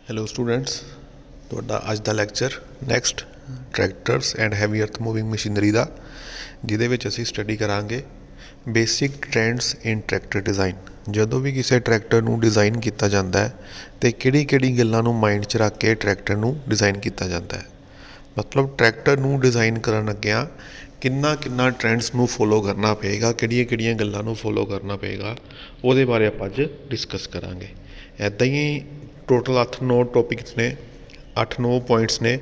Hello students, ਤੁਹਾਡਾ ਅੱਜ ਦਾ lecture next tractors and heavy earth moving machinery ਦਾ, ਜਿਹਦੇ ਵਿੱਚ ਅਸੀਂ ਸਟੱਡੀ ਕਰਾਂਗੇ basic trends in tractor design. ਜਦੋਂ ਵੀ ਕਿਸੇ ਟਰੈਕਟਰ ਨੂੰ ਡਿਜ਼ਾਈਨ ਕੀਤਾ ਜਾਂਦਾ ਹੈ ਅਤੇ ਕਿਹੜੀ ਗੱਲਾਂ ਨੂੰ ਮਾਈਂਡ 'ਚ ਰੱਖ ਕੇ ਟਰੈਕਟਰ ਨੂੰ ਡਿਜ਼ਾਈਨ ਕੀਤਾ ਜਾਂਦਾ ਹੈ। ਮਤਲਬ ਟਰੈਕਟਰ ਨੂੰ ਡਿਜ਼ਾਈਨ ਕਰਨ ਲੱਗਿਆਂ ਕਿੰਨਾ ਟਰੈਂਡਸ ਨੂੰ ਫੋਲੋ ਕਰਨਾ ਪਏਗਾ, ਕਿਹੜੀਆਂ ਗੱਲਾਂ ਨੂੰ ਫੋਲੋ ਕਰਨਾ ਪਏਗਾ, ਉਹਦੇ ਬਾਰੇ ਆਪਾਂ ਅੱਜ ਡਿਸਕਸ ਕਰਾਂਗੇ। ਇੱਦਾਂ ਹੀ ਟੋਟਲ 8-9 ਟੋਪਿਕਸ ਨੇ, 8-9 ਪੁਆਇੰਟਸ ਨੇ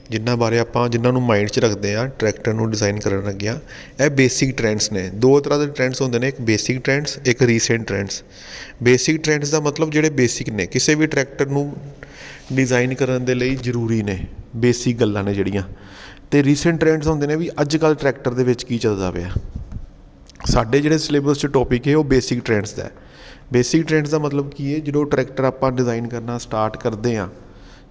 ਜਿਨ੍ਹਾਂ ਨੂੰ ਮਾਈਂਡ 'ਚ ਰੱਖਦੇ ਹਾਂ ਟਰੈਕਟਰ ਨੂੰ ਡਿਜ਼ਾਈਨ ਕਰਨ ਲੱਗਿਆਂ। ਇਹ ਬੇਸਿਕ ਟਰੈਂਡਸ ਨੇ। ਦੋ ਤਰ੍ਹਾਂ ਦੇ ਟਰੈਂਡਸ ਹੁੰਦੇ ਨੇ, ਇੱਕ ਬੇਸਿਕ ਟਰੈਂਡਸ, ਇੱਕ ਰੀਸੈਂਟ ਟਰੈਂਡਸ। ਬੇਸਿਕ ਟਰੈਂਡਸ ਦਾ ਮਤਲਬ ਜਿਹੜੇ ਬੇਸਿਕ ਨੇ, ਕਿਸੇ ਵੀ ਟਰੈਕਟਰ ਨੂੰ ਡਿਜ਼ਾਈਨ ਕਰਨ ਦੇ ਲਈ ਜ਼ਰੂਰੀ ਨੇ, ਬੇਸਿਕ ਗੱਲਾਂ ਨੇ ਜਿਹੜੀਆਂ। ਅਤੇ ਰੀਸੈਂਟ ਟਰੈਂਡਸ ਹੁੰਦੇ ਨੇ ਵੀ ਅੱਜ ਕੱਲ੍ਹ ਟਰੈਕਟਰ ਦੇ ਵਿੱਚ ਕੀ ਚੱਲਦਾ ਪਿਆ। ਸਾਡੇ ਜਿਹੜੇ ਸਿਲੇਬਸ 'ਚ ਟੋਪਿਕ ਹੈ ਉਹ ਬੇਸਿਕ ਟਰੈਂਡਸ ਦਾ ਹੈ। ਬੇਸਿਕ ਟਰੈਂਡਸ ਦਾ ਮਤਲਬ ਕੀ ਹੈ, ਜਦੋਂ ਟਰੈਕਟਰ ਆਪਾਂ ਡਿਜ਼ਾਈਨ ਕਰਨਾ ਸਟਾਰਟ ਕਰਦੇ ਹਾਂ,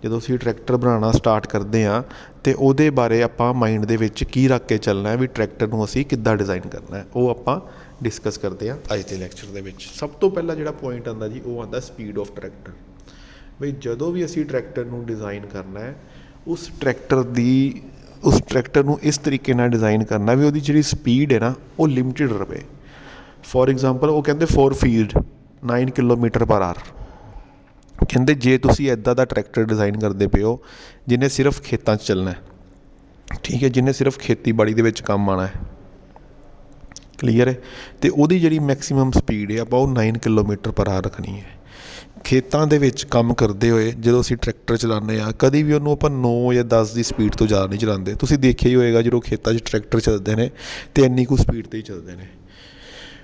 ਜਦੋਂ ਅਸੀਂ ਟਰੈਕਟਰ ਬਣਾਉਣਾ ਸਟਾਰਟ ਕਰਦੇ ਹਾਂ ਅਤੇ ਉਹਦੇ ਬਾਰੇ ਆਪਾਂ ਮਾਈਂਡ ਦੇ ਵਿੱਚ ਕੀ ਰੱਖ ਕੇ ਚੱਲਣਾ ਹੈ ਵੀ ਟਰੈਕਟਰ ਨੂੰ ਅਸੀਂ ਕਿੱਦਾਂ ਡਿਜ਼ਾਈਨ ਕਰਨਾ ਹੈ, ਉਹ ਆਪਾਂ ਡਿਸਕਸ ਕਰਦੇ ਹਾਂ ਅੱਜ ਦੇ ਲੈਕਚਰ ਦੇ ਵਿੱਚ। ਸਭ ਤੋਂ ਪਹਿਲਾਂ ਜਿਹੜਾ ਪੁਆਇੰਟ ਆਉਂਦਾ ਜੀ, ਉਹ ਆਉਂਦਾ ਸਪੀਡ ਆਫ ਟਰੈਕਟਰ। ਬਈ ਜਦੋਂ ਵੀ ਅਸੀਂ ਟਰੈਕਟਰ ਨੂੰ ਡਿਜ਼ਾਈਨ ਕਰਨਾ ਹੈ, ਉਸ ਟਰੈਕਟਰ ਨੂੰ ਇਸ ਤਰੀਕੇ ਨਾਲ ਡਿਜ਼ਾਈਨ ਕਰਨਾ ਵੀ ਉਹਦੀ ਜਿਹੜੀ ਸਪੀਡ ਹੈ ਨਾ, ਉਹ ਲਿਮਿਟਿਡ ਰਵੇ। ਫੋਰ ਐਗਜ਼ਾਮਪਲ, ਉਹ ਕਹਿੰਦੇ 4 ਫੀਟ 9 ਕਿਲੋਮੀਟਰ ਪਰ ਆਰ। ਕਹਿੰਦੇ ਜੇ ਤੁਸੀਂ ਇੱਦਾਂ ਦਾ ਟਰੈਕਟਰ ਡਿਜ਼ਾਈਨ ਕਰਦੇ ਪਏ ਹੋ ਜਿਹਨੇ ਸਿਰਫ ਖੇਤਾਂ 'ਚ ਚੱਲਣਾ, ਠੀਕ ਹੈ, ਜਿਹਨੇ ਸਿਰਫ ਖੇਤੀਬਾੜੀ ਦੇ ਵਿੱਚ ਕੰਮ ਆਉਣਾ ਹੈ, ਕਲੀਅਰ ਹੈ, ਅਤੇ ਉਹਦੀ ਜਿਹੜੀ ਮੈਕਸੀਮਮ ਸਪੀਡ ਹੈ ਆਪਾਂ ਉਹ 9 ਕਿਲੋਮੀਟਰ ਪਰ ਆਰ ਰੱਖਣੀ ਹੈ। ਖੇਤਾਂ ਦੇ ਵਿੱਚ ਕੰਮ ਕਰਦੇ ਹੋਏ ਜਦੋਂ ਅਸੀਂ ਟਰੈਕਟਰ ਚਲਾਉਂਦੇ ਹਾਂ, ਕਦੀ ਵੀ ਉਹਨੂੰ ਆਪਾਂ 9 ਜਾਂ 10 ਦੀ ਸਪੀਡ ਤੋਂ ਜ਼ਿਆਦਾ ਨਹੀਂ ਚਲਾਉਂਦੇ। ਤੁਸੀਂ ਦੇਖਿਆ ਹੀ ਹੋਏਗਾ ਜਦੋਂ ਖੇਤਾਂ 'ਚ ਟਰੈਕਟਰ ਚੱਲਦੇ ਨੇ ਅਤੇ ਇੰਨੀ ਕੁ ਸਪੀਡ 'ਤੇ ਹੀ ਚੱਲਦੇ ਨੇ।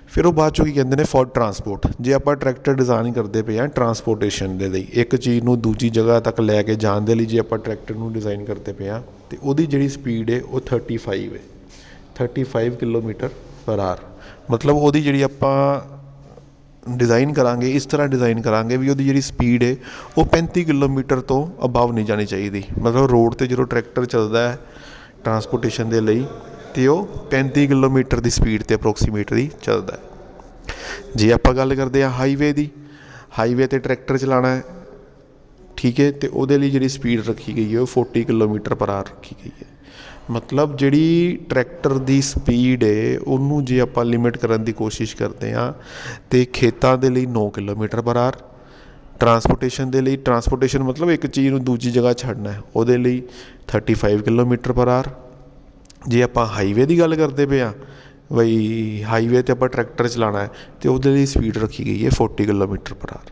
ਫਿਰ ਉਹ ਬਾਅਦ 'ਚੋਂ ਕੀ ਕਹਿੰਦੇ ਨੇ, ਫॉर ਟਰਾਂਸਪੋਰਟ। ਜੇ ਆਪਾਂ ਟਰੈਕਟਰ ਡਿਜ਼ਾਈਨ ਕਰਦੇ ਪਏ ਹਾਂ ਟਰਾਂਸਪੋਰਟੇਸ਼ਨ ਦੇ ਲਈ, ਇੱਕ ਚੀਜ਼ ਨੂੰ ਦੂਜੀ ਜਗ੍ਹਾ ਤੱਕ ਲੈ ਕੇ ਜਾਣ ਦੇ ਲਈ ਜੇ ਆਪਾਂ ਟਰੈਕਟਰ ਨੂੰ ਡਿਜ਼ਾਈਨ ਕਰਦੇ ਪਏ ਹਾਂ, ਅਤੇ ਉਹਦੀ ਜਿਹੜੀ ਸਪੀਡ ਹੈ ਉਹ 35 ਕਿਲੋਮੀਟਰ ਪਰ ਆਰ। ਮਤਲਬ ਉਹਦੀ ਜਿਹੜੀ ਆਪਾਂ ਡਿਜ਼ਾਈਨ ਕਰਾਂਗੇ, ਇਸ ਤਰ੍ਹਾਂ ਡਿਜ਼ਾਈਨ ਕਰਾਂਗੇ ਵੀ ਉਹਦੀ ਜਿਹੜੀ ਸਪੀਡ ਹੈ ਉਹ 35 ਕਿਲੋਮੀਟਰ ਤੋਂ ਅਬਵ ਨਹੀਂ ਜਾਣੀ ਚਾਹੀਦੀ। ਮਤਲਬ ਰੋਡ 'ਤੇ ਜਦੋਂ ਟਰੈਕਟਰ ਚੱਲਦਾ ਹੈ ਟਰਾਂਸਪੋਰਟੇਸ਼ਨ ਦੇ ਲਈ, ਅਤੇ ਉਹ 35 ਕਿਲੋਮੀਟਰ ਦੀ ਸਪੀਡ 'ਤੇ ਅਪਰੋਕਸੀਮੇਟਲੀ ਚੱਲਦਾ। ਜੇ ਆਪਾਂ ਗੱਲ ਕਰਦੇ ਹਾਂ ਹਾਈਵੇ ਦੀ, ਹਾਈਵੇ 'ਤੇ ਟਰੈਕਟਰ ਚਲਾਉਣਾ ਹੈ, ਠੀਕ ਹੈ, ਅਤੇ ਉਹਦੇ ਲਈ ਜਿਹੜੀ ਸਪੀਡ ਰੱਖੀ ਗਈ ਹੈ ਉਹ 40 ਕਿਲੋਮੀਟਰ ਪਰ ਆਰ ਰੱਖੀ ਗਈ ਹੈ। ਮਤਲਬ ਜਿਹੜੀ ਟਰੈਕਟਰ ਦੀ ਸਪੀਡ ਹੈ ਉਹਨੂੰ ਜੇ ਆਪਾਂ ਲਿਮਿਟ ਕਰਨ ਦੀ ਕੋਸ਼ਿਸ਼ ਕਰਦੇ ਹਾਂ, ਅਤੇ ਖੇਤਾਂ ਦੇ ਲਈ 9 ਕਿਲੋਮੀਟਰ ਪਰ ਆਰ, ਟਰਾਂਸਪੋਰਟੇਸ਼ਨ ਦੇ ਲਈ, ਟਰਾਂਸਪੋਰਟੇਸ਼ਨ ਮਤਲਬ ਇੱਕ ਚੀਜ਼ ਨੂੰ ਦੂਜੀ ਜਗ੍ਹਾ ਛੱਡਣਾ, ਉਹਦੇ ਲਈ 35 ਕਿਲੋਮੀਟਰ ਪਰ ਆਰ। ਜੇ ਆਪਾਂ ਹਾਈਵੇ ਦੀ ਗੱਲ ਕਰਦੇ ਪਏ ਹਾਂ, ਬਈ ਹਾਈਵੇ 'ਤੇ ਆਪਾਂ ਟਰੈਕਟਰ ਚਲਾਉਣਾ ਹੈ ਅਤੇ ਉਹਦੇ ਲਈ ਸਪੀਡ ਰੱਖੀ ਗਈ ਹੈ 40 ਕਿਲੋਮੀਟਰ ਪਰ ਆਰ।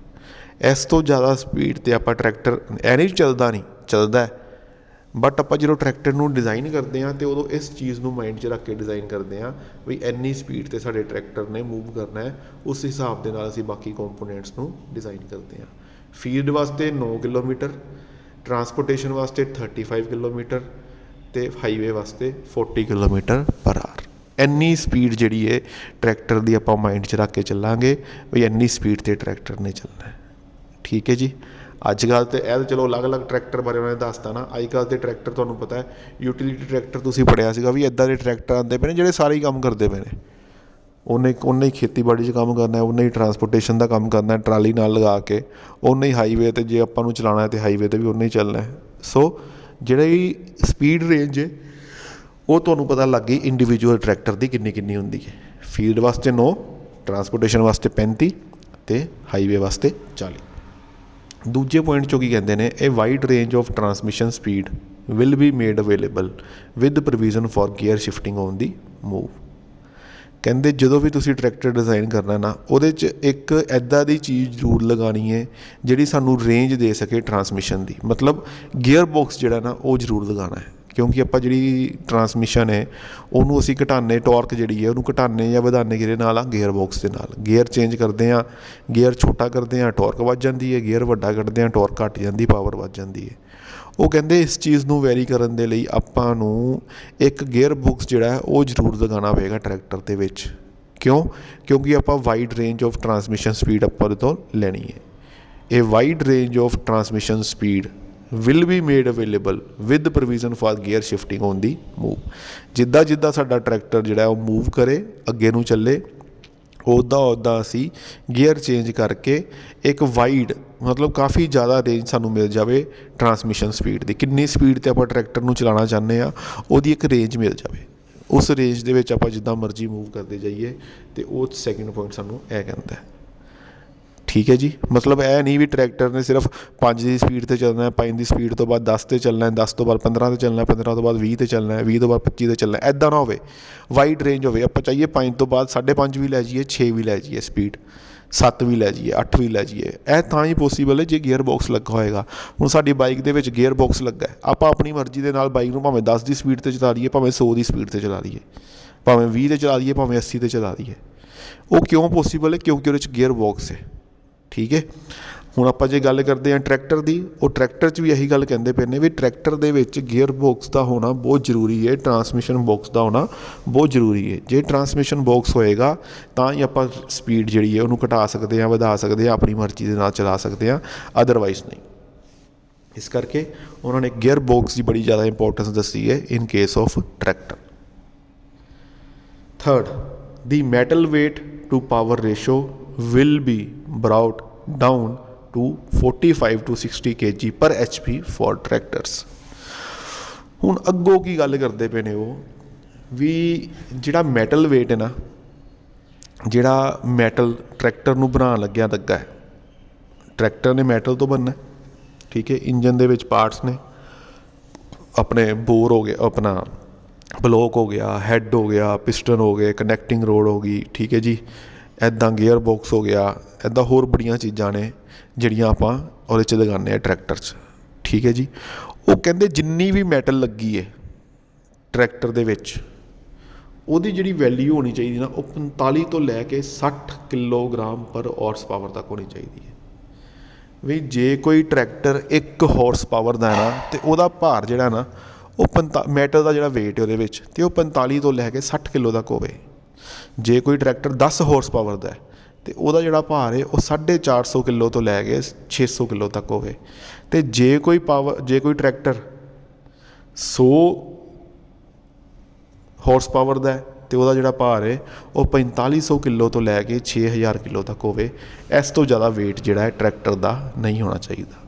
ਇਸ ਤੋਂ ਜ਼ਿਆਦਾ ਸਪੀਡ 'ਤੇ ਆਪਾਂ ਟਰੈਕਟਰ ਨਹੀਂ ਚੱਲਦਾ ਹੈ, ਬਟ ਆਪਾਂ ਜਦੋਂ ਟਰੈਕਟਰ ਨੂੰ ਡਿਜ਼ਾਈਨ ਕਰਦੇ ਹਾਂ ਅਤੇ ਉਦੋਂ ਇਸ ਚੀਜ਼ ਨੂੰ ਮਾਈਂਡ 'ਚ ਰੱਖ ਕੇ ਡਿਜ਼ਾਈਨ ਕਰਦੇ ਹਾਂ ਵੀ ਇੰਨੀ ਸਪੀਡ 'ਤੇ ਸਾਡੇ ਟਰੈਕਟਰ ਨੇ ਮੂਵ ਕਰਨਾ ਹੈ। ਉਸ ਹਿਸਾਬ ਦੇ ਨਾਲ ਅਸੀਂ ਬਾਕੀ ਕੰਪੋਨੈਂਟਸ ਨੂੰ ਡਿਜ਼ਾਈਨ ਕਰਦੇ ਹਾਂ। ਫੀਲਡ ਵਾਸਤੇ 9 ਕਿਲੋਮੀਟਰ, ਟਰਾਂਸਪੋਰਟੇਸ਼ਨ ਵਾਸਤੇ 35 ਕਿਲੋਮੀਟਰ, ਅਤੇ ਹਾਈਵੇ ਵਾਸਤੇ 40 ਕਿਲੋਮੀਟਰ ਪਰ ਆਰ। ਇੰਨੀ ਸਪੀਡ ਜਿਹੜੀ ਹੈ ਟਰੈਕਟਰ ਦੀ ਆਪਾਂ ਮਾਈਂਡ 'ਚ ਰੱਖ ਕੇ ਚੱਲਾਂਗੇ ਵੀ ਇੰਨੀ ਸਪੀਡ 'ਤੇ ਟਰੈਕਟਰ ਨੇ ਚੱਲਣਾ, ਠੀਕ ਹੈ ਜੀ। ਅੱਜ ਕੱਲ੍ਹ ਤਾਂ ਇਹ ਚਲੋ ਅਲੱਗ ਟਰੈਕਟਰ ਬਾਰੇ ਉਹਨਾਂ ਨੇ ਦੱਸਤਾ ਨਾ। ਅੱਜ ਕੱਲ੍ਹ ਦੇ ਟਰੈਕਟਰ ਤੁਹਾਨੂੰ ਪਤਾ ਹੈ, ਯੂਟੀਲਿਟੀ ਟਰੈਕਟਰ ਤੁਸੀਂ ਪੜ੍ਹਿਆ ਸੀਗਾ ਵੀ ਇੱਦਾਂ ਦੇ ਟਰੈਕਟਰ ਆਉਂਦੇ ਪਏ ਨੇ ਜਿਹੜੇ ਸਾਰੇ ਹੀ ਕੰਮ ਕਰਦੇ ਪਏ ਨੇ। ਉਹਨੇ ਹੀ ਖੇਤੀਬਾੜੀ 'ਚ ਕੰਮ ਕਰਨਾ, ਉਹਨੇ ਹੀ ਟਰਾਂਸਪੋਰਟੇਸ਼ਨ ਦਾ ਕੰਮ ਕਰਨਾ ਟਰਾਲੀ ਨਾਲ ਲਗਾ ਕੇ, ਉਹਨੇ ਹੀ ਹਾਈਵੇ 'ਤੇ ਜੇ ਆਪਾਂ ਨੂੰ ਚਲਾਉਣਾ ਹੈ ਤਾਂ ਹਾਈਵੇ 'ਤੇ ਵੀ ਉਹਨੇ ਹੀ ਚੱਲਣਾ। ਸੋ ਜਿਹੜੀ ਸਪੀਡ ਰੇਂਜ ਹੈ ਉਹ ਤੁਹਾਨੂੰ ਪਤਾ ਲੱਗ ਗਈ ਇੰਡੀਵਿਜੂਅਲ ਟਰੈਕਟਰ ਦੀ ਕਿੰਨੀ ਹੁੰਦੀ ਹੈ। ਫੀਲਡ ਵਾਸਤੇ 9, ਟਰਾਂਸਪੋਰਟੇਸ਼ਨ ਵਾਸਤੇ 35 ਅਤੇ ਹਾਈਵੇ ਵਾਸਤੇ 40। ਦੂਜੇ ਪੁਆਇੰਟ 'ਚੋਂ ਕੀ ਕਹਿੰਦੇ ਨੇ, ਇਹ wide range of transmission speed will be made available with provision for gear shifting on the move. ਕਹਿੰਦੇ ਜਦੋਂ ਵੀ ਤੁਸੀਂ ਟਰੈਕਟਰ ਡਿਜ਼ਾਈਨ ਕਰਨਾ ਨਾ, ਉਹਦੇ 'ਚ ਇੱਕ ਇੱਦਾਂ ਦੀ ਚੀਜ਼ ਜ਼ਰੂਰ ਲਗਾਉਣੀ ਹੈ ਜਿਹੜੀ ਸਾਨੂੰ ਰੇਂਜ ਦੇ ਸਕੇ ਟਰਾਂਸਮਿਸ਼ਨ ਦੀ। ਮਤਲਬ ਗੀਅਰ ਬਾਕਸ ਜਿਹੜਾ ਨਾ ਉਹ ਜ਼ਰੂਰ ਲਗਾਉਣਾ ਹੈ, ਕਿਉਂਕਿ ਆਪਾਂ ਜਿਹੜੀ ਟਰਾਂਸਮਿਸ਼ਨ ਹੈ ਉਹਨੂੰ ਅਸੀਂ ਘਟਾਉਂਦੇ, ਟੋਰਕ ਜਿਹੜੀ ਹੈ ਉਹਨੂੰ ਘਟਾਉਂਦੇ ਜਾਂ ਵਧਾਉਂਦੇ ਕਿਹਦੇ ਨਾਲ ਆ, ਗੇਅਰ ਬਾਕਸ ਦੇ ਨਾਲ। ਗੇਅਰ ਚੇਂਜ ਕਰਦੇ ਹਾਂ, ਗੇਅਰ ਛੋਟਾ ਕਰਦੇ ਹਾਂ ਟੋਰਕ ਵੱਧ ਜਾਂਦੀ ਹੈ, ਗੇਅਰ ਵੱਡਾ ਕੱਢਦੇ ਹਾਂ ਟੋਰਕ ਘੱਟ ਜਾਂਦੀ, ਪਾਵਰ ਵੱਧ ਜਾਂਦੀ ਹੈ। ਉਹ ਕਹਿੰਦੇ ਇਸ ਚੀਜ਼ ਨੂੰ ਵੈਰੀ ਕਰਨ ਦੇ ਲਈ ਆਪਾਂ ਨੂੰ ਇੱਕ ਗੇਅਰ ਬਾਕਸ ਜਿਹੜਾ ਹੈ ਉਹ ਜ਼ਰੂਰ ਲਗਾਉਣਾ ਪਵੇਗਾ ਟਰੈਕਟਰ ਦੇ ਵਿੱਚ। ਕਿਉਂਕਿ ਆਪਾਂ wide range of transmission speed ਆਪਾਂ ਉਹਦੇ ਤੋਂ ਲੈਣੀ ਹੈ। ਇਹ wide range of transmission speed will be made available with provision for gear shifting on the move. ਜਿੱਦਾਂ ਸਾਡਾ ਟਰੈਕਟਰ ਜਿਹੜਾ ਉਹ ਮੂਵ ਕਰੇ, ਅੱਗੇ ਨੂੰ ਚੱਲੇ, ਉੱਦਾਂ ਅਸੀਂ ਗੇਅਰ ਚੇਂਜ ਕਰਕੇ ਇੱਕ ਵਾਈਡ ਮਤਲਬ ਕਾਫੀ ਜ਼ਿਆਦਾ ਰੇਂਜ ਸਾਨੂੰ ਮਿਲ ਜਾਵੇ ਟਰਾਂਸਮਿਸ਼ਨ ਸਪੀਡ ਦੀ। ਕਿੰਨੀ ਸਪੀਡ 'ਤੇ ਆਪਾਂ ਟਰੈਕਟਰ ਨੂੰ ਚਲਾਉਣਾ ਚਾਹੁੰਦੇ ਹਾਂ ਉਹਦੀ ਇੱਕ ਰੇਂਜ ਮਿਲ ਜਾਵੇ। ਉਸ ਰੇਂਜ ਦੇ ਵਿੱਚ ਆਪਾਂ ਜਿੱਦਾਂ ਮਰਜ਼ੀ ਮੂਵ ਕਰਦੇ ਜਾਈਏ। ਅਤੇ ਉਹ ਸੈਕਿੰਡ ਪੁਆਇੰਟ ਸਾਨੂੰ ਇਹ ਕਹਿੰਦਾ। ਠੀਕ ਹੈ ਜੀ। ਮਤਲਬ ਇਹ ਨਹੀਂ ਵੀ ਟਰੈਕਟਰ ਨੇ ਸਿਰਫ 5 ਦੀ ਸਪੀਡ 'ਤੇ ਚੱਲਣਾ, 5 ਦੀ ਸਪੀਡ ਤੋਂ ਬਾਅਦ 10 'ਤੇ ਚੱਲਣਾ, 10 ਤੋਂ ਬਾਅਦ 15 'ਤੇ ਚੱਲਣਾ, 15 ਤੋਂ ਬਾਅਦ 20 'ਤੇ ਚੱਲਣਾ, 20 ਤੋਂ ਬਾਅਦ 25 'ਤੇ ਚੱਲਣਾ। ਇੱਦਾਂ ਨਾ ਹੋਵੇ, ਵਾਈਡ ਰੇਂਜ ਹੋਵੇ। ਆਪਾਂ ਚਾਹੀਏ 5 ਤੋਂ ਬਾਅਦ 5.5 ਵੀ ਲੈ ਜਾਈਏ, 6 ਵੀ ਲੈ ਜਾਈਏ ਸਪੀਡ, 7 ਵੀ ਲੈ ਜਾਈਏ, 8 ਵੀ ਲੈ ਜਾਈਏ। ਇਹ ਤਾਂ ਹੀ ਪੋਸੀਬਲ ਹੈ ਜੇ ਗੇਅਰ ਬਾਕਸ ਲੱਗਾ ਹੋਏਗਾ। ਹੁਣ ਸਾਡੀ ਬਾਈਕ ਦੇ ਵਿੱਚ ਗੇਅਰ ਬਾਕਸ ਲੱਗਾ, ਆਪਾਂ ਆਪਣੀ ਮਰਜ਼ੀ ਦੇ ਨਾਲ ਬਾਈਕ ਨੂੰ ਭਾਵੇਂ 10 ਦੀ ਸਪੀਡ 'ਤੇ ਚਲਾ ਲਈਏ, ਭਾਵੇਂ 100 ਦੀ ਸਪੀਡ 'ਤੇ ਚਲਾ ਲਈਏ, ਭਾਵੇਂ 20 'ਤੇ ਚਲਾ ਲਈਏ, ਭਾਵੇਂ 80 'ਤੇ ਚਲਾ ਲਈਏ। ਉਹ ਕਿਉਂ ਪੋਸੀਬਲ ਹੈ? ਕਿਉਂਕਿ ਉਹਦੇ 'ਚ ਗੇਅਰ ਬਾਕਸ ਹੈ। ਠੀਕ ਹੈ। ਹੁਣ ਆਪਾਂ ਜੇ ਗੱਲ ਕਰਦੇ ਹਾਂ ਟਰੈਕਟਰ ਦੀ, ਉਹ ਟਰੈਕਟਰ 'ਚ ਵੀ ਇਹੀ ਗੱਲ ਕਹਿੰਦੇ ਪਏ ਨੇ ਵੀ ਟਰੈਕਟਰ ਦੇ ਵਿੱਚ ਗੇਅਰ ਬਾਕਸ ਦਾ ਹੋਣਾ ਬਹੁਤ ਜ਼ਰੂਰੀ ਹੈ, ਟਰਾਂਸਮਿਸ਼ਨ ਬਾਕਸ ਦਾ ਹੋਣਾ ਬਹੁਤ ਜ਼ਰੂਰੀ ਹੈ। ਜੇ ਟਰਾਂਸਮਿਸ਼ਨ ਬਾਕਸ ਹੋਏਗਾ ਤਾਂ ਹੀ ਆਪਾਂ ਸਪੀਡ ਜਿਹੜੀ ਹੈ ਉਹਨੂੰ ਘਟਾ ਸਕਦੇ ਹਾਂ, ਵਧਾ ਸਕਦੇ ਹਾਂ, ਆਪਣੀ ਮਰਜ਼ੀ ਦੇ ਨਾਲ ਚਲਾ ਸਕਦੇ ਹਾਂ, ਅਦਰਵਾਈਜ਼ ਨਹੀਂ। ਇਸ ਕਰਕੇ ਉਹਨਾਂ ਨੇ ਗੇਅਰ ਬਾਕਸ ਦੀ ਬੜੀ ਜ਼ਿਆਦਾ ਇੰਪੋਰਟੈਂਸ ਦੱਸੀ ਹੈ in case of tractor. Third, the metal weight to power ratio will be brought down to 45 to 60 kg per HP for tractors। ਹੁਣ ਅੱਗੋਂ ਕੀ ਗੱਲ ਕਰਦੇ ਪਏ ਨੇ ਉਹ ਵੀ ਜਿਹੜਾ ਮੈਟਲ ਵੇਟ ਹੈ ਨਾ, ਜਿਹੜਾ ਮੈਟਲ ਟਰੈਕਟਰ ਨੂੰ ਬਣਾਉਣ ਲੱਗਾ ਹੈ, ਟਰੈਕਟਰ ਨੇ ਮੈਟਲ ਤੋਂ ਬਣਨਾ। ਠੀਕ ਹੈ। ਇੰਜਨ ਦੇ ਵਿੱਚ ਪਾਰਟਸ ਨੇ, ਆਪਣੇ ਬੋਰ ਹੋ ਗਿਆ, ਆਪਣਾ ਬਲੋਕ ਹੋ ਗਿਆ, ਹੈੱਡ ਹੋ ਗਿਆ, ਪਿਸਟਨ ਹੋ ਗਏ, ਕਨੈਕਟਿੰਗ ਰੋਡ ਹੋ ਗਈ। ਠੀਕ ਹੈ ਜੀ। ਇੱਦਾਂ ਗੇਅਰ ਬਾਕਸ ਹੋ ਗਿਆ, ਇੱਦਾਂ ਹੋਰ ਬੜੀਆਂ ਚੀਜ਼ਾਂ ਨੇ ਜਿਹੜੀਆਂ ਆਪਾਂ ਉਹਦੇ 'ਚ ਲਗਾਉਂਦੇ ਹਾਂ ਟਰੈਕਟਰ 'ਚ। ਠੀਕ ਹੈ ਜੀ। ਉਹ ਕਹਿੰਦੇ ਜਿੰਨੀ ਵੀ ਮੈਟਲ ਲੱਗੀ ਹੈ ਟਰੈਕਟਰ ਦੇ ਵਿੱਚ, ਉਹਦੀ ਜਿਹੜੀ ਵੈਲਿਊ ਹੋਣੀ ਚਾਹੀਦੀ ਨਾ, ਉਹ 45 ਤੋਂ ਲੈ ਕੇ 60 ਕਿਲੋਗ੍ਰਾਮ ਪਰ ਹਾਰਸ ਪਾਵਰ ਤੱਕ ਹੋਣੀ ਚਾਹੀਦੀ ਹੈ। ਵੀ ਜੇ ਕੋਈ ਟਰੈਕਟਰ 1 ਹਾਰਸ ਪਾਵਰ ਦਾ ਹੈ ਨਾ, ਅਤੇ ਉਹਦਾ ਭਾਰ ਜਿਹੜਾ ਨਾ ਉਹ ਮੈਟਲ ਦਾ ਜਿਹੜਾ ਵੇਟ ਹੈ ਉਹਦੇ ਵਿੱਚ, ਅਤੇ ਉਹ 45 ਤੋਂ ਲੈ ਕੇ 60 ਕਿਲੋ ਤੱਕ ਹੋਵੇ। ਜੇ ਕੋਈ ਟਰੈਕਟਰ 10 ਹਾਰਸ ਪਾਵਰ ਦਾ ਹੈ ਅਤੇ ਉਹਦਾ ਜਿਹੜਾ ਭਾਰ ਹੈ ਉਹ 450 ਕਿਲੋ ਤੋਂ ਲੈ ਕੇ 600 ਕਿਲੋ ਤੱਕ ਹੋਵੇ। ਅਤੇ ਜੇ ਕੋਈ ਟਰੈਕਟਰ 100 ਹਾਰਸ ਪਾਵਰ ਦਾ ਹੈ ਅਤੇ ਉਹਦਾ ਜਿਹੜਾ ਭਾਰ ਹੈ ਉਹ 4500 ਕਿਲੋ ਤੋਂ ਲੈ ਕੇ 6000 ਕਿਲੋ ਤੱਕ ਹੋਵੇ। ਇਸ ਤੋਂ ਜ਼ਿਆਦਾ ਵੇਟ ਜਿਹੜਾ ਹੈ ਟਰੈਕਟਰ ਦਾ ਨਹੀਂ ਹੋਣਾ ਚਾਹੀਦਾ।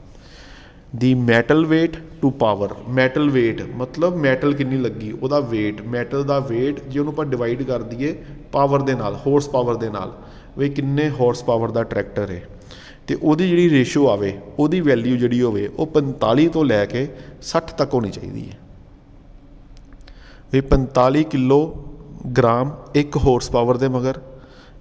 The metal weight to power, metal weight ਮਤਲਬ ਮੈਟਲ ਕਿੰਨੀ ਲੱਗੀ, ਉਹਦਾ ਵੇਟ, ਮੈਟਲ ਦਾ ਵੇਟ ਜੇ ਉਹਨੂੰ ਆਪਾਂ ਡਿਵਾਈਡ ਕਰ ਦਈਏ ਪਾਵਰ ਦੇ ਨਾਲ, ਹਾਰਸ ਪਾਵਰ ਦੇ ਨਾਲ, ਵੀ ਕਿੰਨੇ ਹਾਰਸ ਪਾਵਰ ਦਾ ਟਰੈਕਟਰ ਹੈ, ਅਤੇ ਉਹਦੀ ਜਿਹੜੀ ਰੇਸ਼ੋ ਆਵੇ, ਉਹਦੀ ਵੈਲਿਊ ਜਿਹੜੀ ਹੋਵੇ ਉਹ 45 ਤੋਂ ਲੈ ਕੇ 60 ਤੱਕ ਹੋਣੀ ਚਾਹੀਦੀ ਹੈ। ਵੀ 45 ਕਿਲੋਗ੍ਰਾਮ 1 ਹਾਰਸ ਪਾਵਰ ਦੇ ਮਗਰ,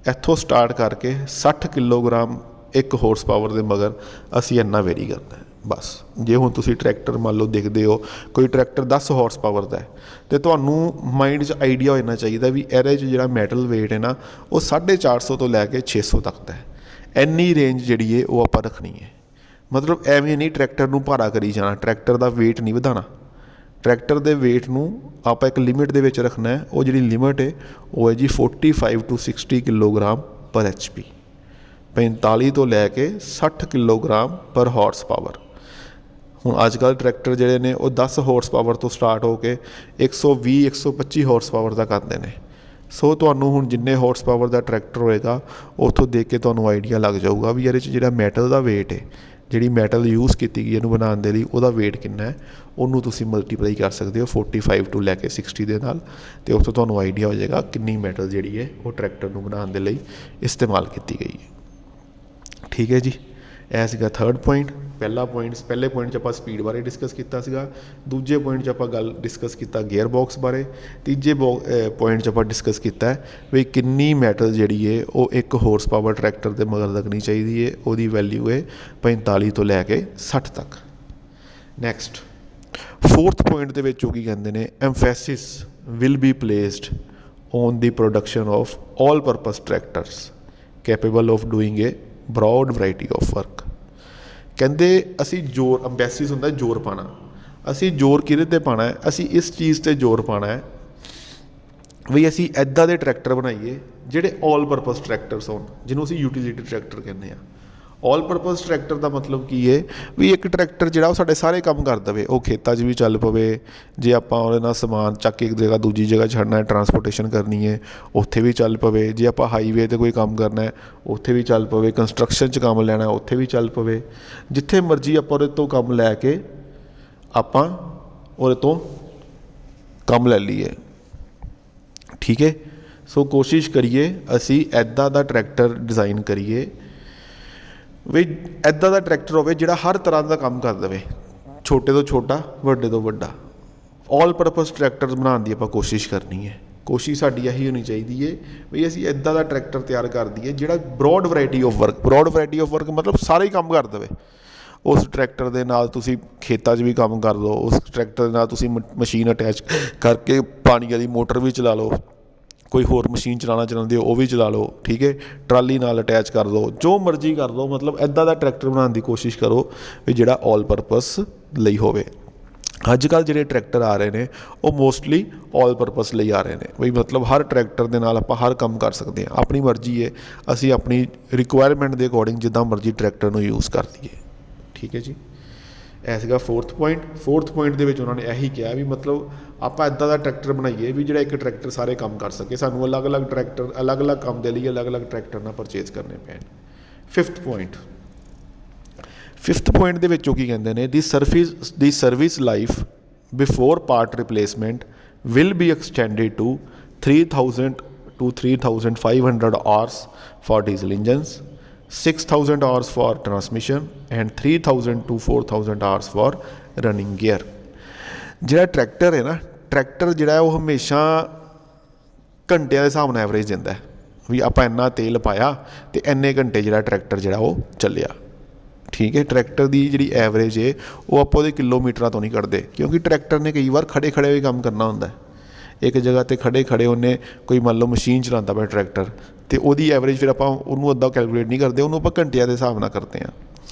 ਇੱਥੋਂ ਸਟਾਰਟ ਕਰਕੇ 60 ਕਿਲੋਗ੍ਰਾਮ 1 ਹਾਰਸ ਪਾਵਰ ਦੇ ਮਗਰ ਅਸੀਂ ਇੰਨਾ ਵੇਰੀ ਕਰਨਾ ਬਸ। ਜੇ ਹੁਣ ਤੁਸੀਂ ਟਰੈਕਟਰ ਮੰਨ ਲਓ ਦੇਖਦੇ ਹੋ, ਕੋਈ ਟਰੈਕਟਰ 10 ਹਾਰਸ ਪਾਵਰ ਦਾ ਹੈ, ਅਤੇ ਤੁਹਾਨੂੰ ਮਾਈਂਡ 'ਚ ਆਈਡੀਆ ਹੋ ਜਾਣਾ ਚਾਹੀਦਾ ਵੀ ਇਹਦੇ 'ਚ ਜਿਹੜਾ ਮੈਟਲ ਵੇਟ ਹੈ ਨਾ ਉਹ 450 ਤੋਂ ਲੈ ਕੇ 600 ਤੱਕ ਦਾ ਹੈ। ਇੰਨੀ ਰੇਂਜ ਜਿਹੜੀ ਹੈ ਉਹ ਆਪਾਂ ਰੱਖਣੀ ਹੈ। ਮਤਲਬ ਐਵੇਂ ਨਹੀਂ ਟਰੈਕਟਰ ਨੂੰ ਭਾਰਾ ਕਰੀ ਜਾਣਾ, ਟਰੈਕਟਰ ਦਾ ਵੇਟ ਨਹੀਂ ਵਧਾਉਣਾ। ਟਰੈਕਟਰ ਦੇ ਵੇਟ ਨੂੰ ਆਪਾਂ ਇੱਕ ਲਿਮਿਟ ਦੇ ਵਿੱਚ ਰੱਖਣਾ ਹੈ। ਉਹ ਜਿਹੜੀ ਲਿਮਿਟ ਹੈ ਉਹ ਹੈ ਜੀ 45 to 60 ਕਿਲੋਗ੍ਰਾਮ ਪਰ HP, 45 ਤੋਂ ਲੈ ਕੇ 60 ਕਿਲੋਗ੍ਰਾਮ ਪਰ ਹਾਰਸ ਪਾਵਰ। ਹੁਣ ਅੱਜ ਕੱਲ੍ਹ ਟਰੈਕਟਰ ਜਿਹੜੇ ਨੇ ਉਹ 10 ਹਾਰਸ ਪਾਵਰ ਤੋਂ ਸਟਾਰਟ ਹੋ ਕੇ 120 125 ਹਾਰਸ ਪਾਵਰ ਤੱਕ ਆਉਂਦੇ ਨੇ। ਸੋ ਤੁਹਾਨੂੰ ਹੁਣ ਜਿੰਨੇ ਹਾਰਸ ਪਾਵਰ ਦਾ ਟਰੈਕਟਰ ਹੋਏਗਾ ਉੱਥੋਂ ਦੇਖ ਕੇ ਤੁਹਾਨੂੰ ਆਈਡੀਆ ਲੱਗ ਜਾਊਗਾ ਵੀ ਇਹਦੇ 'ਚ ਜਿਹੜਾ ਮੈਟਲ ਦਾ ਵੇਟ ਹੈ, ਜਿਹੜੀ ਮੈਟਲ ਯੂਜ਼ ਕੀਤੀ ਗਈ ਇਹਨੂੰ ਬਣਾਉਣ ਦੇ ਲਈ, ਉਹਦਾ ਵੇਟ ਕਿੰਨਾ ਹੈ, ਉਹਨੂੰ ਤੁਸੀਂ ਮਲਟੀਪਲਾਈ ਕਰ ਸਕਦੇ ਹੋ 45 ਤੋਂ ਲੈ ਕੇ 60 ਦੇ ਨਾਲ, ਅਤੇ ਉੱਥੋਂ ਤੁਹਾਨੂੰ ਆਈਡੀਆ ਹੋ ਜਾਏਗਾ ਕਿੰਨੀ ਮੈਟਲ ਜਿਹੜੀ ਹੈ ਉਹ ਟਰੈਕਟਰ ਨੂੰ ਬਣਾਉਣ ਦੇ ਲਈ ਇਸਤੇਮਾਲ ਕੀਤੀ ਗਈ ਹੈ। ਠੀਕ ਹੈ ਜੀ। ਇਹ ਸੀਗਾ ਥਰਡ ਪੁਆਇੰਟ। ਪਹਿਲੇ ਪੁਆਇੰਟ 'ਚ ਆਪਾਂ ਸਪੀਡ ਬਾਰੇ ਡਿਸਕਸ ਕੀਤਾ ਸੀਗਾ। ਦੂਜੇ ਪੁਆਇੰਟ 'ਚ ਆਪਾਂ ਗੱਲ ਡਿਸਕਸ ਕੀਤਾ ਗੇਅਰ ਬਾਕਸ ਬਾਰੇ। ਤੀਜੇ ਪੁਆਇੰਟ 'ਚ ਆਪਾਂ ਡਿਸਕਸ ਕੀਤਾ ਵੀ ਕਿੰਨੀ ਮੈਟਲ ਜਿਹੜੀ ਹੈ ਉਹ 1 ਹਾਰਸ ਪਾਵਰ ਟਰੈਕਟਰ ਦੇ ਮਗਰ ਲੱਗਣੀ ਚਾਹੀਦੀ ਹੈ। ਉਹਦੀ ਵੈਲਿਊ ਹੈ 45 ਤੋਂ ਲੈ ਕੇ 60 ਤੱਕ। ਨੈਕਸਟ ਫੋਰਥ ਪੁਆਇੰਟ ਦੇ ਵਿੱਚ ਉਹ ਕੀ ਕਹਿੰਦੇ ਨੇ, emphasis will be placed on the production of all purpose tractors capable of doing a broad variety of work. ਕਹਿੰਦੇ ਅਸੀਂ ਜ਼ੋਰ, ਐਮਫੈਸਿਸ ਹੁੰਦਾ ਜ਼ੋਰ ਪਾਉਣਾ, ਅਸੀਂ ਜ਼ੋਰ ਕਿਹਦੇ 'ਤੇ ਪਾਉਣਾ ਹੈ, ਅਸੀਂ ਇਸ ਚੀਜ਼ 'ਤੇ ਜ਼ੋਰ ਪਾਉਣਾ ਹੈ ਵੀ ਅਸੀਂ ਇੱਦਾਂ ਦੇ ਟਰੈਕਟਰ ਬਣਾਈਏ ਜਿਹੜੇ ਆਲ ਪਰਪਸ ਟਰੈਕਟਰਸ ਹੋਣ, ਜਿਹਨੂੰ ਅਸੀਂ ਯੂਟੀਲਿਟੀ ਟਰੈਕਟਰ ਕਹਿੰਦੇ ਹਾਂ। ਆਲ ਪਰਪਸ ਟਰੈਕਟਰ ਦਾ ਮਤਲਬ ਕੀ ਹੈ ਵੀ ਇੱਕ ਟਰੈਕਟਰ ਜਿਹੜਾ ਉਹ ਸਾਡੇ ਸਾਰੇ ਕੰਮ ਕਰ ਦੇਵੇ, ਉਹ ਖੇਤਾਂ 'ਚ ਵੀ ਚੱਲ ਪਵੇ, ਜੇ ਆਪਾਂ ਉਹਦੇ ਨਾਲ ਸਮਾਨ ਚੱਕ ਕੇ ਇੱਕ ਜਗ੍ਹਾ ਦੂਜੀ ਜਗ੍ਹਾ ਛੱਡਣਾ ਹੈ, ਟਰਾਂਸਪੋਰਟੇਸ਼ਨ ਕਰਨੀ ਹੈ, ਉੱਥੇ ਵੀ ਚੱਲ ਪਵੇ, ਜੇ ਆਪਾਂ ਹਾਈਵੇ 'ਤੇ ਕੋਈ ਕੰਮ ਕਰਨਾ ਹੈ ਉੱਥੇ ਵੀ ਚੱਲ ਪਵੇ, ਕੰਸਟਰਕਸ਼ਨ 'ਚ ਕੰਮ ਲੈਣਾ ਉੱਥੇ ਵੀ ਚੱਲ ਪਵੇ, ਜਿੱਥੇ ਮਰਜ਼ੀ ਆਪਾਂ ਉਹਦੇ ਤੋਂ ਕੰਮ ਲੈ ਕੇ ਆਪਾਂ ਉਹਦੇ ਤੋਂ ਕੰਮ ਲੈ ਲਈਏ। ਠੀਕ ਹੈ, ਸੋ ਕੋਸ਼ਿਸ਼ ਕਰੀਏ ਅਸੀਂ ਇੱਦਾਂ ਦਾ ਟਰੈਕਟਰ ਡਿਜ਼ਾਈਨ ਕਰੀਏ ਵੀ ਇੱਦਾਂ ਦਾ ਟਰੈਕਟਰ ਹੋਵੇ ਜਿਹੜਾ ਹਰ ਤਰ੍ਹਾਂ ਦਾ ਕੰਮ ਕਰ ਦੇਵੇ, ਛੋਟੇ ਤੋਂ ਛੋਟਾ, ਵੱਡੇ ਤੋਂ ਵੱਡਾ। ਆਲ ਪਰਪਸ ਟਰੈਕਟਰ ਬਣਾਉਣ ਦੀ ਆਪਾਂ ਕੋਸ਼ਿਸ਼ ਕਰਨੀ ਹੈ। ਕੋਸ਼ਿਸ਼ ਸਾਡੀ ਇਹੀ ਹੋਣੀ ਚਾਹੀਦੀ ਹੈ ਵੀ ਅਸੀਂ ਇੱਦਾਂ ਦਾ ਟਰੈਕਟਰ ਤਿਆਰ ਕਰ ਦਈਏ ਜਿਹੜਾ ਬਰੋਡ ਵੈਰਾਈਟੀ ਆਫ ਵਰਕ ਮਤਲਬ ਸਾਰੇ ਹੀ ਕੰਮ ਕਰ ਦੇਵੇ। ਉਸ ਟਰੈਕਟਰ ਦੇ ਨਾਲ ਤੁਸੀਂ ਖੇਤਾਂ 'ਚ ਵੀ ਕੰਮ ਕਰ ਲਓ, ਉਸ ਟਰੈਕਟਰ ਦੇ ਨਾਲ ਤੁਸੀਂ ਮਸ਼ੀਨ ਅਟੈਚ ਕਰਕੇ ਪਾਣੀ ਵਾਲੀ ਮੋਟਰ ਵੀ ਚਲਾ ਲਓ, ਕੋਈ ਹੋਰ ਮਸ਼ੀਨ ਚਲਾਉਣਾ ਚਾਹੁੰਦੇ ਹੋ ਉਹ ਵੀ ਚਲਾ ਲਓ। ਠੀਕ ਹੈ, ਟਰਾਲੀ ਨਾਲ ਅਟੈਚ ਕਰ ਲਓ, ਜੋ ਮਰਜ਼ੀ ਕਰ ਲਓ, ਮਤਲਬ ਇੱਦਾਂ ਦਾ ਟਰੈਕਟਰ ਬਣਾਉਣ ਦੀ ਕੋਸ਼ਿਸ਼ ਕਰੋ ਵੀ ਜਿਹੜਾ ਆਲ ਪਰਪਸ ਲਈ ਹੋਵੇ। ਅੱਜ ਕੱਲ੍ਹ ਜਿਹੜੇ ਟਰੈਕਟਰ ਆ ਰਹੇ ਨੇ ਉਹ ਮੋਸਟਲੀ ਆਲ ਪਰਪਸ ਲਈ ਆ ਰਹੇ ਨੇ, ਵੀ ਮਤਲਬ ਹਰ ਟਰੈਕਟਰ ਦੇ ਨਾਲ ਆਪਾਂ ਹਰ ਕੰਮ ਕਰ ਸਕਦੇ ਹਾਂ। ਆਪਣੀ ਮਰਜ਼ੀ ਹੈ, ਅਸੀਂ ਆਪਣੀ ਰਿਕੁਆਇਰਮੈਂਟ ਦੇ ਅਕੋਰਡਿੰਗ ਜਿੱਦਾਂ ਮਰਜ਼ੀ ਟਰੈਕਟਰ ਨੂੰ ਯੂਜ਼ ਕਰ ਲਈਏ। ਠੀਕ ਹੈ ਜੀ, ਇਹ ਸੀਗਾ ਫੋਰਥ ਪੁਆਇੰਟ ਦੇ ਵਿੱਚ ਉਹਨਾਂ ਨੇ ਇਹੀ ਕਿਹਾ ਵੀ ਮਤਲਬ ਆਪਾਂ ਇੱਦਾਂ ਦਾ ਟਰੈਕਟਰ ਬਣਾਈਏ ਵੀ ਜਿਹੜਾ ਇੱਕ ਟਰੈਕਟਰ ਸਾਰੇ ਕੰਮ ਕਰ ਸਕੇ, ਸਾਨੂੰ ਅਲੱਗ-ਅਲੱਗ ਟਰੈਕਟਰ ਅਲੱਗ-ਅਲੱਗ ਕੰਮ ਦੇ ਲਈ ਅਲੱਗ-ਅਲੱਗ ਟਰੈਕਟਰ ਨਾ ਪਰਚੇਜ਼ ਕਰਨੇ ਪੈਣ। ਫਿਫਥ ਪੁਆਇੰਟ ਦੇ ਵਿੱਚ ਉਹ ਕੀ ਕਹਿੰਦੇ ਨੇ, the service life before part replacement will be extended to 3000 to 3500 hours for diesel engines, 6000 hours for transmission and 3000 to 4000 hours for running gear। ਜਿਹੜਾ ਟਰੈਕਟਰ ਹੈ ਨਾ, ਟਰੈਕਟਰ ਜਿਹੜਾ ਉਹ ਹਮੇਸ਼ਾ ਘੰਟਿਆਂ ਦੇ ਹਿਸਾਬ ਨਾਲ ਐਵਰੇਜ ਦਿੰਦਾ ਵੀ ਆਪਾਂ ਇੰਨਾ ਤੇਲ ਪਾਇਆ ਅਤੇ ਇੰਨੇ ਘੰਟੇ ਜਿਹੜਾ ਟਰੈਕਟਰ ਜਿਹੜਾ ਉਹ ਚੱਲਿਆ। ਠੀਕ ਹੈ, ਟਰੈਕਟਰ ਦੀ ਜਿਹੜੀ ਐਵਰੇਜ ਹੈ ਉਹ ਆਪਾਂ ਉਹਦੇ ਕਿਲੋਮੀਟਰਾਂ ਤੋਂ ਨਹੀਂ ਕੱਢਦੇ, ਕਿਉਂਕਿ ਟਰੈਕਟਰ ਨੇ ਕਈ ਵਾਰ ਖੜੇ ਵੀ ਕੰਮ ਕਰਨਾ ਹੁੰਦਾ। ਇੱਕ ਜਗ੍ਹਾ 'ਤੇ ਖੜੇ ਉਹਨੇ ਕੋਈ ਮੰਨ ਲਓ ਮਸ਼ੀਨ ਚਲਾਉਂਦਾ ਪਿਆ ਟਰੈਕਟਰ, ਅਤੇ ਉਹਦੀ ਐਵਰੇਜ ਫਿਰ ਆਪਾਂ ਉਹਨੂੰ ਅੱਧਾ ਕੈਲਕੂਲੇਟ ਨਹੀਂ ਕਰਦੇ, ਉਹਨੂੰ ਆਪਾਂ ਘੰਟਿਆਂ ਦੇ ਹਿਸਾਬ ਨਾਲ ਕਰਦੇ ਹਾਂ।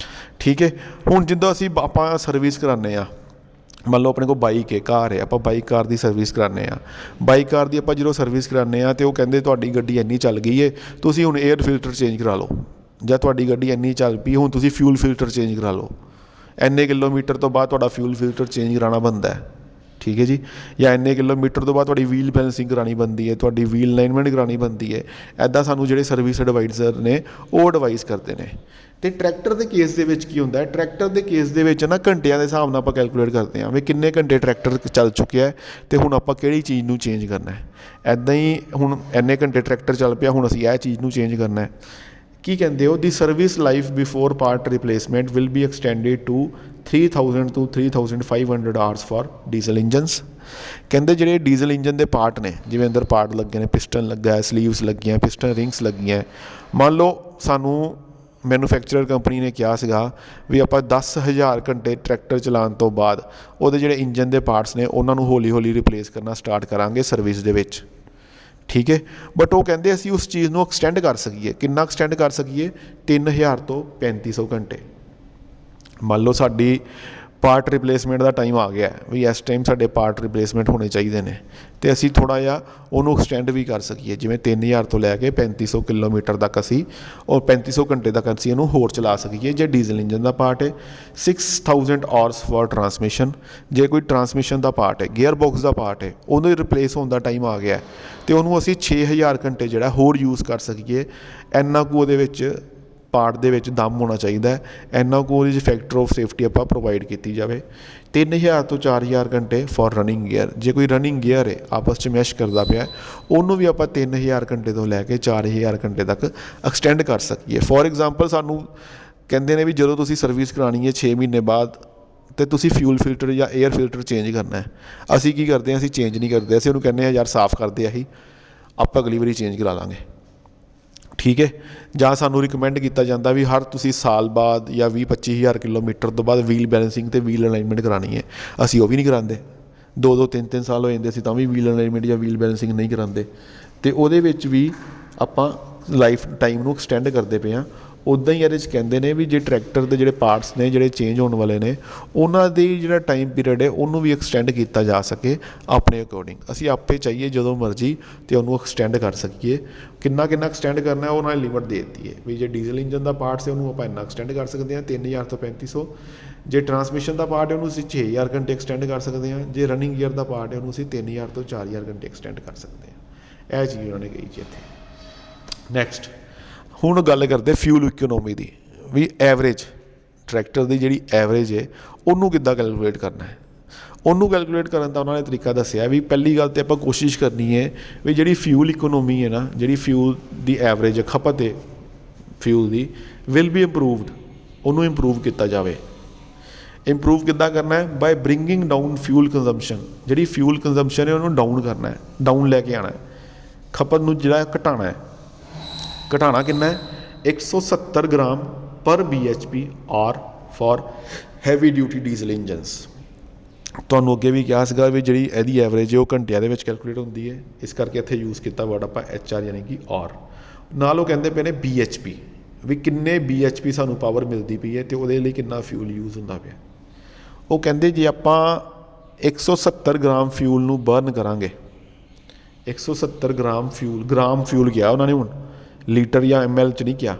ਠੀਕ ਹੈ, ਹੁਣ ਜਿੱਦਾਂ ਆਪਾਂ ਸਰਵਿਸ ਕਰਾਉਂਦੇ ਹਾਂ, ਮੰਨ ਲਓ ਆਪਣੇ ਕੋਲ ਬਾਈਕ ਹੈ, ਕਾਰ ਹੈ, ਆਪਾਂ ਬਾਈਕ ਕਾਰ ਦੀ ਸਰਵਿਸ ਕਰਾਉਂਦੇ ਹਾਂ। ਬਾਈਕ ਕਾਰ ਦੀ ਆਪਾਂ ਜਦੋਂ ਸਰਵਿਸ ਕਰਾਉਂਦੇ ਹਾਂ ਅਤੇ ਉਹ ਕਹਿੰਦੇ ਤੁਹਾਡੀ ਗੱਡੀ ਇੰਨੀ ਚੱਲ ਗਈ ਹੈ, ਤੁਸੀਂ ਹੁਣ ਏਅਰ ਫਿਲਟਰ ਚੇਂਜ ਕਰਾ ਲਓ, ਜਾਂ ਤੁਹਾਡੀ ਗੱਡੀ ਇੰਨੀ ਚੱਲ ਪਈ ਹੁਣ ਤੁਸੀਂ ਫਿਊਲ ਫਿਲਟਰ ਚੇਂਜ ਕਰਾ ਲਓ, ਇੰਨੇ ਕਿਲੋਮੀਟਰ ਤੋਂ ਬਾਅਦ ਤੁਹਾਡਾ ਫਿਊਲ ਫਿਲਟਰ ਚੇਂਜ ਕਰਾਉਣਾ ਬਣਦਾ ਹੈ। ਠੀਕ ਹੈ ਜੀ, ਜਾਂ ਇੰਨੇ ਕਿਲੋਮੀਟਰ ਤੋਂ ਬਾਅਦ ਤੁਹਾਡੀ ਵੀਲ ਬੈਲੈਂਸਿੰਗ ਕਰਾਉਣੀ ਬਣਦੀ ਹੈ, ਤੁਹਾਡੀ ਵੀਲ ਅਲਾਈਨਮੈਂਟ ਕਰਾਉਣੀ ਬਣਦੀ ਹੈ। ਇੱਦਾਂ ਸਾਨੂੰ ਜਿਹੜੇ ਸਰਵਿਸ ਐਡਵਾਈਜ਼ਰ ਨੇ ਉਹ ਐਡਵਾਈਸ ਕਰਦੇ ਨੇ। ਅਤੇ ਟਰੈਕਟਰ ਦੇ ਕੇਸ ਦੇ ਵਿੱਚ ਕੀ ਹੁੰਦਾ ਹੈ, ਟਰੈਕਟਰ ਦੇ ਕੇਸ ਦੇ ਵਿੱਚ ਨਾ ਘੰਟਿਆਂ ਦੇ ਹਿਸਾਬ ਨਾਲ ਆਪਾਂ ਕੈਲਕੂਲੇਟ ਕਰਦੇ ਹਾਂ ਵੀ ਕਿੰਨੇ ਘੰਟੇ ਟਰੈਕਟਰ ਚੱਲ ਚੁੱਕਿਆ ਹੈ ਅਤੇ ਹੁਣ ਆਪਾਂ ਕਿਹੜੀ ਚੀਜ਼ ਨੂੰ ਚੇਂਜ ਕਰਨਾ ਹੈ। ਇੱਦਾਂ ਹੀ ਹੁਣ ਇੰਨੇ ਘੰਟੇ ਟਰੈਕਟਰ ਚੱਲ ਪਿਆ, ਹੁਣ ਅਸੀਂ ਇਹ ਚੀਜ਼ ਨੂੰ ਚੇਂਜ ਕਰਨਾ ਹੈ। ਕੀ ਕਹਿੰਦੇ ਹੋ, the service life before part replacement will be extended to 3000 to 3500 hours for diesel engines. ਕਹਿੰਦੇ ਜਿਹੜੇ ਡੀਜ਼ਲ ਇੰਜਨ ਦੇ ਪਾਰਟ ਨੇ, ਜਿਵੇਂ ਅੰਦਰ ਪਾਰਟ ਲੱਗੇ ਨੇ, ਪਿਸਟਨ ਲੱਗਾ ਹੈ, ਸਲੀਵਸ ਲੱਗੀਆਂ, ਪਿਸਟਨ ਰਿੰਗਸ ਲੱਗੀਆਂ, ਮੰਨ ਲਓ ਸਾਨੂੰ ਮੈਨੂਫੈਕਚਰਰ ਕੰਪਨੀ ਨੇ ਕਿਹਾ ਸੀਗਾ ਵੀ ਆਪਾਂ 10,000 ਘੰਟੇ ਟਰੈਕਟਰ ਚਲਾਉਣ ਤੋਂ ਬਾਅਦ ਉਹਦੇ ਜਿਹੜੇ ਇੰਜਨ ਦੇ ਪਾਰਟਸ ਨੇ ਉਹਨਾਂ ਨੂੰ ਹੌਲੀ ਰਿਪਲੇਸ ਕਰਨਾ ਸਟਾਰਟ ਕਰਾਂਗੇ ਸਰਵਿਸ ਦੇ ਵਿੱਚ। ਠੀਕ ਹੈ, ਬਟ ਉਹ ਕਹਿੰਦੇ ਅਸੀਂ ਉਸ ਚੀਜ਼ ਨੂੰ ਐਕਸਟੈਂਡ ਕਰ ਸਕੀਏ। ਕਿੰਨਾ ਐਕਸਟੈਂਡ ਕਰ ਸਕੀਏ? 3000 ਤੋਂ 3500 ਘੰਟੇ। ਮੰਨ ਲਓ ਸਾਡੀ ਪਾਰਟ ਰਿਪਲੇਸਮੈਂਟ ਦਾ ਟਾਈਮ ਆ ਗਿਆ ਵੀ ਇਸ ਟਾਈਮ ਸਾਡੇ ਪਾਰਟ ਰਿਪਲੇਸਮੈਂਟ ਹੋਣੇ ਚਾਹੀਦੇ ਨੇ, ਅਤੇ ਅਸੀਂ ਥੋੜ੍ਹਾ ਜਿਹਾ ਉਹਨੂੰ ਐਕਸਟੈਂਡ ਵੀ ਕਰ ਸਕੀਏ, ਜਿਵੇਂ 3000 ਤੋਂ ਲੈ ਕੇ 3500 ਕਿਲੋਮੀਟਰ ਤੱਕ ਅਸੀਂ ਔਰ 3500 ਘੰਟੇ ਤੱਕ ਅਸੀਂ ਇਹਨੂੰ ਹੋਰ ਚਲਾ ਸਕੀਏ ਜੇ ਡੀਜ਼ਲ ਇੰਜਨ ਦਾ ਪਾਰਟ ਹੈ। 6000 ਆਵਰਸ ਫॉर ਟਰਾਂਸਮਿਸ਼ਨ, ਜੇ ਕੋਈ ਟਰਾਂਸਮਿਸ਼ਨ ਦਾ ਪਾਰਟ ਹੈ, ਗੇਅਰ ਬਾਕਸ ਦਾ ਪਾਰਟ ਹੈ, ਉਹਨੂੰ ਰਿਪਲੇਸ ਹੋਣ ਦਾ ਟਾਈਮ ਆ ਗਿਆ ਅਤੇ ਉਹਨੂੰ ਅਸੀਂ 6000 ਘੰਟੇ ਜਿਹੜਾ ਹੋਰ ਯੂਜ਼ ਕਰ ਸਕੀਏ। ਇੰਨਾ ਕੁ ਉਹਦੇ ਵਿੱਚ ਪਾਰਟ ਦੇ ਵਿੱਚ ਦਮ ਹੋਣਾ ਚਾਹੀਦਾ ਹੈ, ਇੰਨਾ ਕੁ ਉਹਦੀ ਫੈਕਟਰ ਆਫ ਸੇਫਟੀ ਆਪਾਂ ਪ੍ਰੋਵਾਈਡ ਕੀਤੀ ਜਾਵੇ। 3000 ਤੋਂ 4000 ਘੰਟੇ ਫॉर ਰਨਿੰਗ ਗੇਅਰ, ਜੇ ਕੋਈ ਰਨਿੰਗ ਗੇਅਰ ਹੈ ਆਪਸ 'ਚ ਮੈਸ਼ ਕਰਦਾ ਪਿਆ ਉਹਨੂੰ ਵੀ ਆਪਾਂ 3000 ਘੰਟੇ ਤੋਂ ਲੈ ਕੇ 4000 ਘੰਟੇ ਤੱਕ ਐਕਸਟੈਂਡ ਕਰ ਸਕੀਏ। ਫੋਰ ਐਗਜ਼ਾਮਪਲ ਸਾਨੂੰ ਕਹਿੰਦੇ ਨੇ ਵੀ ਜਦੋਂ ਤੁਸੀਂ ਸਰਵਿਸ ਕਰਾਉਣੀ ਹੈ 6 ਮਹੀਨੇ ਬਾਅਦ ਅਤੇ ਤੁਸੀਂ ਫਿਊਲ ਫਿਲਟਰ ਜਾਂ ਏਅਰ ਫਿਲਟਰ ਚੇਂਜ ਕਰਨਾ ਹੈ, ਅਸੀਂ ਕੀ ਕਰਦੇ ਹਾਂ, ਅਸੀਂ ਚੇਂਜ ਨਹੀਂ ਕਰਦੇ, ਅਸੀਂ ਉਹਨੂੰ ਕਹਿੰਦੇ ਹਾਂ ਯਾਰ ਸਾਫ਼ ਕਰਦੇ ਅਸੀਂ, ਆਪਾਂ ਅਗਲੀ ਵਾਰੀ ਚੇਂਜ ਕਰਾ ਲਾਂਗੇ। ਠੀਕ ਹੈ, ਜਾਂ ਸਾਨੂੰ ਰਿਕਮੈਂਡ ਕੀਤਾ ਜਾਂਦਾ ਵੀ ਹਰ ਤੁਸੀਂ ਸਾਲ ਬਾਅਦ ਜਾਂ 20-25000 ਕਿਲੋਮੀਟਰ ਤੋਂ ਬਾਅਦ ਵੀਲ ਬੈਲੈਂਸਿੰਗ ਅਤੇ ਵੀਲ ਅਲਾਈਨਮੈਂਟ ਕਰਾਉਣੀ ਹੈ, ਅਸੀਂ ਉਹ ਵੀ ਨਹੀਂ ਕਰਾਉਂਦੇ। 2-3 ਸਾਲ ਹੋ ਜਾਂਦੇ ਅਸੀਂ ਤਾਂ ਵੀ ਵੀਲ ਅਲਾਈਨਮੈਂਟ ਜਾਂ ਵੀਲ ਬੈਲੈਂਸਿੰਗ ਨਹੀਂ ਕਰਾਉਂਦੇ, ਅਤੇ ਉਹਦੇ ਵਿੱਚ ਵੀ ਆਪਾਂ ਲਾਈਫ ਟਾਈਮ ਨੂੰ ਐਕਸਟੈਂਡ ਕਰਦੇ ਪਏ ਹਾਂ। ਉੱਦਾਂ ਹੀ ਇਹਦੇ 'ਚ ਕਹਿੰਦੇ ਨੇ ਵੀ ਜੇ ਟਰੈਕਟਰ ਦੇ ਜਿਹੜੇ ਪਾਰਟਸ ਨੇ ਜਿਹੜੇ ਚੇਂਜ ਹੋਣ ਵਾਲੇ ਨੇ ਉਹਨਾਂ ਦੀ ਜਿਹੜਾ ਟਾਈਮ ਪੀਰੀਅਡ ਹੈ ਉਹਨੂੰ ਵੀ ਐਕਸਟੈਂਡ ਕੀਤਾ ਜਾ ਸਕੇ ਆਪਣੇ ਅਕੋਰਡਿੰਗ। ਅਸੀਂ ਆਪੇ ਚਾਹੀਏ ਜਦੋਂ ਮਰਜ਼ੀ ਤੇ ਉਹਨੂੰ ਐਕਸਟੈਂਡ ਕਰ ਸਕੀਏ। ਕਿੰਨਾ ਐਕਸਟੈਂਡ ਕਰਨਾ ਉਹਨਾਂ ਨੇ ਲਿਮਿਟ ਦੇ ਦਿੱਤੀ ਹੈ ਵੀ ਜੇ ਡੀਜ਼ਲ ਇੰਜਨ ਦਾ ਪਾਰਟਸ ਹੈ ਉਹਨੂੰ ਆਪਾਂ ਇੰਨਾ ਐਕਸਟੈਂਡ ਕਰ ਸਕਦੇ ਹਾਂ 3000 ਤੋਂ 3500। ਜੇ ਟਰਾਂਸਮਿਸ਼ਨ ਦਾ ਪਾਰਟ ਹੈ ਉਹਨੂੰ ਅਸੀਂ 6000 ਘੰਟੇ ਐਕਸਟੈਂਡ ਕਰ ਸਕਦੇ ਹਾਂ। ਜੇ ਰਨਿੰਗ ਗੀਅਰ ਦਾ ਪਾਰਟ ਹੈ ਉਹਨੂੰ ਅਸੀਂ 3000 ਤੋਂ 4000 ਘੰਟੇ ਐਕਸਟੈਂਡ ਕਰ ਸਕਦੇ ਹਾਂ। ਇਹ ਚੀਜ਼ ਉਹਨਾਂ ਨੇ ਕਹੀ ਜੀ ਇੱਥੇ। ਨੈਕਸਟ ਹੁਣ ਗੱਲ ਕਰਦੇ ਫਿਊਲ ਇਕਨੋਮੀ ਦੀ ਵੀ ਐਵਰੇਜ ਟਰੈਕਟਰ ਦੀ ਜਿਹੜੀ ਐਵਰੇਜ ਹੈ ਉਹਨੂੰ ਕਿੱਦਾਂ ਕੈਲਕੂਲੇਟ ਕਰਨਾ ਹੈ। ਉਹਨੂੰ ਕੈਲਕੂਲੇਟ ਕਰਨ ਦਾ ਉਹਨਾਂ ਨੇ ਤਰੀਕਾ ਦੱਸਿਆ ਵੀ ਪਹਿਲੀ ਗੱਲ ਤਾਂ ਆਪਾਂ ਕੋਸ਼ਿਸ਼ ਕਰਨੀ ਹੈ ਵੀ ਜਿਹੜੀ ਫਿਊਲ ਇਕਨੋਮੀ ਹੈ ਨਾ ਜਿਹੜੀ ਫਿਊਲ ਦੀ ਐਵਰੇਜ ਖਪਤ ਹੈ ਫਿਊਲ ਦੀ ਵਿਲ ਬੀ ਇੰਪਰੂਵਡ, ਉਹਨੂੰ ਇੰਪਰੂਵ ਕੀਤਾ ਜਾਵੇ। ਇੰਪਰੂਵ ਕਿੱਦਾਂ ਕਰਨਾ ਹੈ by bringing down fuel consumption. ਜਿਹੜੀ ਫਿਊਲ ਕੰਜ਼ੰਪਸ਼ਨ ਹੈ ਉਹਨੂੰ ਡਾਊਨ ਕਰਨਾ ਹੈ, ਡਾਊਨ ਲੈ ਕੇ ਆਉਣਾ ਹੈ, ਖਪਤ ਨੂੰ ਜਿਹੜਾ ਘਟਾਉਣਾ ਹੈ। ਘਟਾਉਣਾ ਕਿੰਨਾ ਹੈ 170 ਗ੍ਰਾਮ ਪਰ BHP ਔਰ for heavy duty diesel engines. ਤੁਹਾਨੂੰ ਅੱਗੇ ਵੀ ਕਿਹਾ ਸੀਗਾ ਵੀ ਜਿਹੜੀ ਇਹਦੀ ਐਵਰੇਜ ਹੈ ਉਹ ਘੰਟਿਆਂ ਦੇ ਵਿੱਚ ਕੈਲਕੂਲੇਟ ਹੁੰਦੀ ਹੈ, ਇਸ ਕਰਕੇ ਇੱਥੇ ਯੂਜ਼ ਕੀਤਾ ਵਰਡ ਆਪਾਂ HR ਯਾਨੀ ਕਿ ਔਰ। ਨਾਲ ਉਹ ਕਹਿੰਦੇ ਪਏ ਨੇ BHP ਵੀ ਕਿੰਨੇ BHP ਸਾਨੂੰ ਪਾਵਰ ਮਿਲਦੀ ਪਈ ਹੈ ਅਤੇ ਉਹਦੇ ਲਈ ਕਿੰਨਾ ਫਿਊਲ ਯੂਜ਼ ਹੁੰਦਾ ਪਿਆ। ਉਹ ਕਹਿੰਦੇ ਜੇ ਆਪਾਂ 170 ਗ੍ਰਾਮ ਫਿਊਲ ਨੂੰ ਬਰਨ ਕਰਾਂਗੇ 170 ਗ੍ਰਾਮ ਫਿਊਲ ਕਿਹਾ ਉਹਨਾਂ ਨੇ, ਹੁਣ ਲੀਟਰ ਜਾਂ ML 'ਚ ਨਹੀਂ ਕਿਹਾ,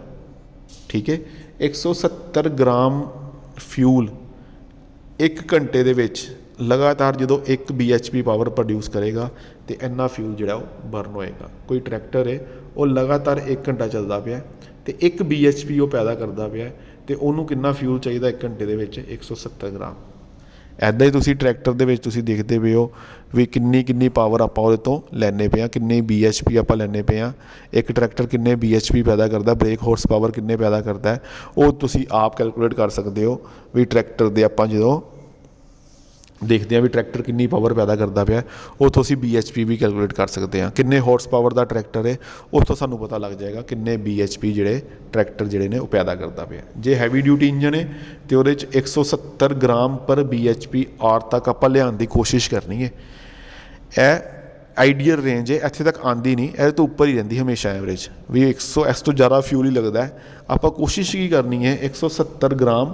ਠੀਕ ਹੈ। 170 ਗ੍ਰਾਮ ਫਿਊਲ 1 ਘੰਟੇ ਦੇ ਵਿੱਚ ਲਗਾਤਾਰ ਜਦੋਂ 1 BHP ਪਾਵਰ ਪ੍ਰੋਡਿਊਸ ਕਰੇਗਾ ਅਤੇ ਇੰਨਾ ਫਿਊਲ ਜਿਹੜਾ ਉਹ ਬਰਨ ਹੋਏਗਾ। ਕੋਈ ਟਰੈਕਟਰ ਹੈ ਉਹ ਲਗਾਤਾਰ 1 ਘੰਟਾ ਚੱਲਦਾ ਪਿਆ ਅਤੇ 1 BHP ਉਹ ਪੈਦਾ ਕਰਦਾ ਪਿਆ ਅਤੇ ਉਹਨੂੰ ਕਿੰਨਾ ਫਿਊਲ ਚਾਹੀਦਾ 1 ਘੰਟੇ ਦੇ ਵਿੱਚ 170 ਗ੍ਰਾਮ। ਇੱਦਾਂ ਹੀ ਤੁਸੀਂ ਟਰੈਕਟਰ ਦੇ ਵਿੱਚ ਤੁਸੀਂ ਦੇਖਦੇ ਪਏ ਹੋ ਵੀ ਕਿੰਨੀ ਪਾਵਰ ਆਪਾਂ ਉਹਦੇ ਤੋਂ ਲੈਂਦੇ ਪਏ ਹਾਂ, ਕਿੰਨੇ BHP ਆਪਾਂ ਲੈਂਦੇ ਪਏ ਹਾਂ। ਇੱਕ ਟਰੈਕਟਰ ਕਿੰਨੇ BHP ਪੈਦਾ ਕਰਦਾ, ਬ੍ਰੇਕ ਹਾਰਸ ਪਾਵਰ ਕਿੰਨੇ ਪੈਦਾ ਕਰਦਾ ਹੈ, ਉਹ ਤੁਸੀਂ ਆਪ ਕੈਲਕੂਲੇਟ ਕਰ ਸਕਦੇ ਹੋ ਵੀ ਟਰੈਕਟਰ ਦੇ ਆਪਾਂ ਜਦੋਂ ਦੇਖਦੇ ਹਾਂ ਵੀ ਟਰੈਕਟਰ ਕਿੰਨੀ ਪਾਵਰ ਪੈਦਾ ਕਰਦਾ ਪਿਆ ਉੱਥੋਂ ਅਸੀਂ BHP ਵੀ ਕੈਲਕੂਲੇਟ ਕਰ ਸਕਦੇ ਹਾਂ। ਕਿੰਨੇ ਹਾਰਸ ਪਾਵਰ ਦਾ ਟਰੈਕਟਰ ਹੈ ਉੱਥੋਂ ਸਾਨੂੰ ਪਤਾ ਲੱਗ ਜਾਏਗਾ ਕਿੰਨੇ BHP ਜਿਹੜੇ ਟਰੈਕਟਰ ਜਿਹੜੇ ਨੇ ਉਹ ਪੈਦਾ ਕਰਦਾ ਪਿਆ। ਜੇ ਹੈਵੀ ਡਿਊਟੀ ਇੰਜਨ ਹੈ ਅਤੇ ਉਹਦੇ 'ਚ 170 ਗ੍ਰਾਮ ਪਰ BHP ਔਰ ਤੱਕ ਆਪਾਂ ਲਿਆਉਣ ਦੀ ਕੋਸ਼ਿਸ਼ ਕਰਨੀ ਹੈ। ਇਹ ਆਈਡੀਅਲ ਰੇਂਜ ਹੈ, ਇੱਥੇ ਤੱਕ ਆਉਂਦੀ ਨਹੀਂ, ਇਹਦੇ ਤੋਂ ਉੱਪਰ ਹੀ ਰਹਿੰਦੀ ਹਮੇਸ਼ਾ ਐਵਰੇਜ ਵੀ 100 ਇਸ ਤੋਂ ਜ਼ਿਆਦਾ ਫਿਊਲ ਹੀ ਲੱਗਦਾ ਹੈ। ਆਪਾਂ ਕੋਸ਼ਿਸ਼ ਕੀ ਕਰਨੀ ਹੈ 170 ਗ੍ਰਾਮ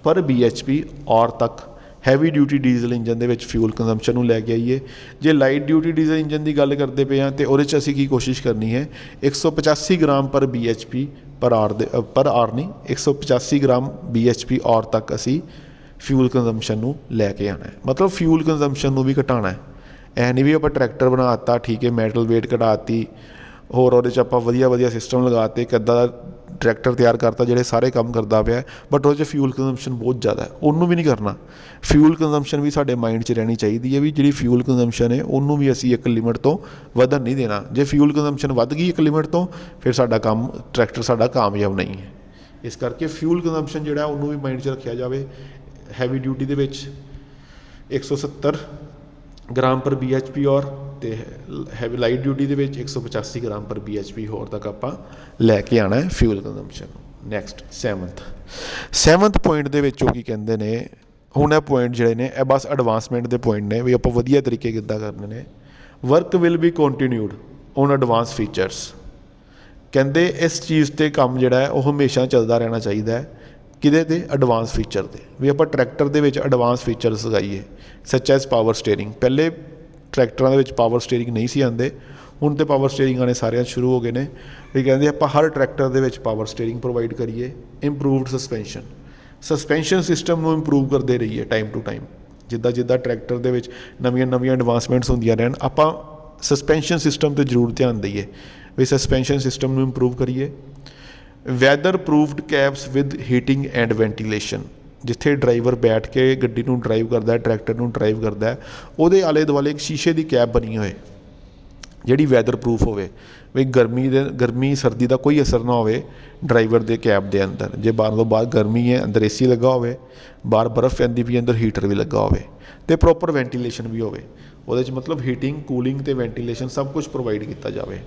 ਪਰ BHP ਔਰ ਤੱਕ ਹੈਵੀ ਡਿਊਟੀ ਡੀਜ਼ਲ ਇੰਜਨ ਦੇ ਵਿੱਚ ਫਿਊਲ ਕੰਜ਼ੰਪਸ਼ਨ ਨੂੰ ਲੈ ਕੇ ਆਈਏ। ਜੇ ਲਾਈਟ ਡਿਊਟੀ ਡੀਜ਼ਲ ਇੰਜਨ ਦੀ ਗੱਲ ਕਰਦੇ ਪਏ ਹਾਂ ਅਤੇ ਉਹਦੇ 'ਚ ਅਸੀਂ ਕੀ ਕੋਸ਼ਿਸ਼ ਕਰਨੀ ਹੈ 185 ਗ੍ਰਾਮ ਪਰ BHP ਪਰ ਆਰ ਨਹੀਂ 185 ਗ੍ਰਾਮ BHP ਔਰ ਤੱਕ ਅਸੀਂ ਫਿਊਲ ਕੰਜ਼ੰਪਸ਼ਨ ਨੂੰ ਲੈ ਕੇ ਆਉਣਾ ਹੈ। ਮਤਲਬ ਫਿਊਲ ਕੰਜ਼ੰਪਸ਼ਨ ਨੂੰ ਵੀ ਘਟਾਉਣਾ ਹੈ। ਇਹ ਨਹੀਂ ਵੀ ਆਪਾਂ ਟਰੈਕਟਰ ਬਣਾ ਦਿੱਤਾ, ਠੀਕ ਹੈ, ਮੈਟਲ ਵੇਟ ਘਟਾਤੀ, ਹੋਰ ਉਹਦੇ 'ਚ ਆਪਾਂ ਵਧੀਆ ਸਿਸਟਮ ਲਗਾਤੇ, ਇੱਕ ਅੱਧਾ ਦਾ ਟਰੈਕਟਰ ਤਿਆਰ ਕਰਤਾ ਜਿਹੜੇ ਸਾਰੇ ਕੰਮ ਕਰਦਾ ਪਿਆ, ਬਟ ਉਹਦੇ 'ਚ ਫਿਊਲ ਕੰਜ਼ੰਪਸ਼ਨ ਬਹੁਤ ਜ਼ਿਆਦਾ ਹੈ, ਉਹਨੂੰ ਵੀ ਨਹੀਂ ਕਰਨਾ। ਫਿਊਲ ਕੰਜ਼ੰਪਸ਼ਨ ਵੀ ਸਾਡੇ ਮਾਈਂਡ 'ਚ ਰਹਿਣੀ ਚਾਹੀਦੀ ਹੈ ਵੀ ਜਿਹੜੀ ਫਿਊਲ ਕੰਜ਼ੰਪਸ਼ਨ ਹੈ ਉਹਨੂੰ ਵੀ ਅਸੀਂ ਇੱਕ ਲਿਮਿਟ ਤੋਂ ਵਧਣ ਨਹੀਂ ਦੇਣਾ। ਜੇ ਫਿਊਲ ਕੰਜ਼ੰਪਸ਼ਨ ਵੱਧ ਗਈ ਇੱਕ ਲਿਮਿਟ ਤੋਂ ਫਿਰ ਸਾਡਾ ਕੰਮ ਟਰੈਕਟਰ ਸਾਡਾ ਕਾਮਯਾਬ ਨਹੀਂ ਹੈ। ਇਸ ਕਰਕੇ ਫਿਊਲ ਕੰਜ਼ੰਪਸ਼ਨ ਜਿਹੜਾ ਉਹਨੂੰ ਵੀ ਮਾਈਂਡ 'ਚ ਰੱਖਿਆ ਜਾਵੇ। ਹੈਵੀ ਡਿਊਟੀ ਦੇ ਵਿੱਚ 170 ਗ੍ਰਾਮ ਪਰ BHP ਔਰ ਅਤੇ ਹੈਵੀ ਲਾਈਟ ਡਿਊਟੀ ਦੇ ਵਿੱਚ 185 ਗ੍ਰਾਮ ਪਰ BHP ਹੋਰ ਤੱਕ ਆਪਾਂ ਲੈ ਕੇ ਆਉਣਾ ਹੈ fuel consumption. Next 7th point ਦੇ ਵਿੱਚ ਉਹ ਕੀ ਕਹਿੰਦੇ ਨੇ, ਹੁਣ ਇਹ ਪੁਆਇੰਟ ਜਿਹੜੇ ਨੇ ਇਹ ਬਸ ਐਡਵਾਂਸਮੈਂਟ ਦੇ ਪੁਆਇੰਟ ਨੇ ਵੀ ਆਪਾਂ ਵਧੀਆ ਤਰੀਕੇ ਕਿੱਦਾਂ ਕਰਨੇ ਨੇ। Work will be continued on advance features. ਕਹਿੰਦੇ ਇਸ ਚੀਜ਼ 'ਤੇ ਕੰਮ ਜਿਹੜਾ ਹੈ ਉਹ ਹਮੇਸ਼ਾ ਚੱਲਦਾ ਰਹਿਣਾ ਚਾਹੀਦਾ ਹੈ। ਕਿਹਦੇ 'ਤੇ ਐਡਵਾਂਸ ਫੀਚਰ 'ਤੇ ਵੀ ਆਪਾਂ ਟਰੈਕਟਰ ਦੇ ਵਿੱਚ ਐਡਵਾਂਸ ਫੀਚਰਸ ਲਗਾਈਏ ਸੱਚ ਐਜ਼ ਪਾਵਰ ਸਟੀਅਰਿੰਗ। ਪਹਿਲੇ ਟਰੈਕਟਰਾਂ ਦੇ ਵਿੱਚ ਪਾਵਰ ਸਟੀਅਰਿੰਗ ਨਹੀਂ ਸੀ ਆਉਂਦੇ, ਹੁਣ ਤਾਂ ਪਾਵਰ ਸਟੀਅਰਿੰਗ ਆਉਣੇ ਸਾਰਿਆਂ ਸ਼ੁਰੂ ਹੋ ਗਏ ਨੇ। ਵੀ ਕਹਿੰਦੇ ਆਪਾਂ ਹਰ ਟਰੈਕਟਰ ਦੇ ਵਿੱਚ ਪਾਵਰ ਸਟੀਅਰਿੰਗ ਪ੍ਰੋਵਾਈਡ ਕਰੀਏ। ਇੰਪਰੂਵਡ ਸਸਪੈਂਸ਼ਨ ਸਿਸਟਮ ਨੂੰ ਇੰਪਰੂਵ ਕਰਦੇ ਰਹੀਏ ਟਾਈਮ ਟੂ ਟਾਈਮ। ਜਿੱਦਾਂ ਟਰੈਕਟਰ ਦੇ ਵਿੱਚ ਨਵੀਆਂ ਐਡਵਾਂਸਮੈਂਟਸ ਹੁੰਦੀਆਂ ਰਹਿਣ, ਆਪਾਂ ਸਸਪੈਂਸ਼ਨ ਸਿਸਟਮ 'ਤੇ ਜ਼ਰੂਰ ਧਿਆਨ ਦਈਏ ਵੀ ਸਸਪੈਂਸ਼ਨ ਸਿਸਟਮ ਨੂੰ ਇੰਪਰੂਵ ਕਰੀਏ। Weather proofed cabs with heating and ventilation. ਜਿੱਥੇ ਡਰਾਈਵਰ ਬੈਠ ਕੇ ਗੱਡੀ ਨੂੰ ਡਰਾਈਵ ਕਰਦਾ, ਟਰੈਕਟਰ ਨੂੰ ਡਰਾਈਵ ਕਰਦਾ, ਉਹਦੇ ਆਲੇ ਦੁਆਲੇ ਇੱਕ ਸ਼ੀਸ਼ੇ ਦੀ ਕੈਬ ਬਣੀ ਹੋਏ ਜਿਹੜੀ ਵੈਦਰ ਪ੍ਰੂਫ ਹੋਵੇ ਵੀ ਗਰਮੀ ਸਰਦੀ ਦਾ ਕੋਈ ਅਸਰ ਨਾ ਹੋਵੇ ਡਰਾਈਵਰ ਦੇ ਕੈਬ ਦੇ ਅੰਦਰ। ਜੇ ਬਾਹਰ ਤੋਂ ਬਾਅਦ ਗਰਮੀ ਹੈ ਅੰਦਰ AC ਲੱਗਾ ਹੋਵੇ, ਬਾਹਰ ਬਰਫ਼ ਪੈਂਦੀ ਵੀ ਅੰਦਰ ਹੀਟਰ ਵੀ ਲੱਗਾ ਹੋਵੇ ਅਤੇ ਪ੍ਰੋਪਰ ਵੈਂਟੀਲੇਸ਼ਨ ਵੀ ਹੋਵੇ। ਉਹਦੇ 'ਚ ਮਤਲਬ ਹੀਟਿੰਗ, ਕੂਲਿੰਗ ਅਤੇ ਵੈਂਟੀਲੇਸ਼ਨ ਸਭ ਕੁਝ ਪ੍ਰੋਵਾਈਡ ਕੀਤਾ ਜਾਵੇ,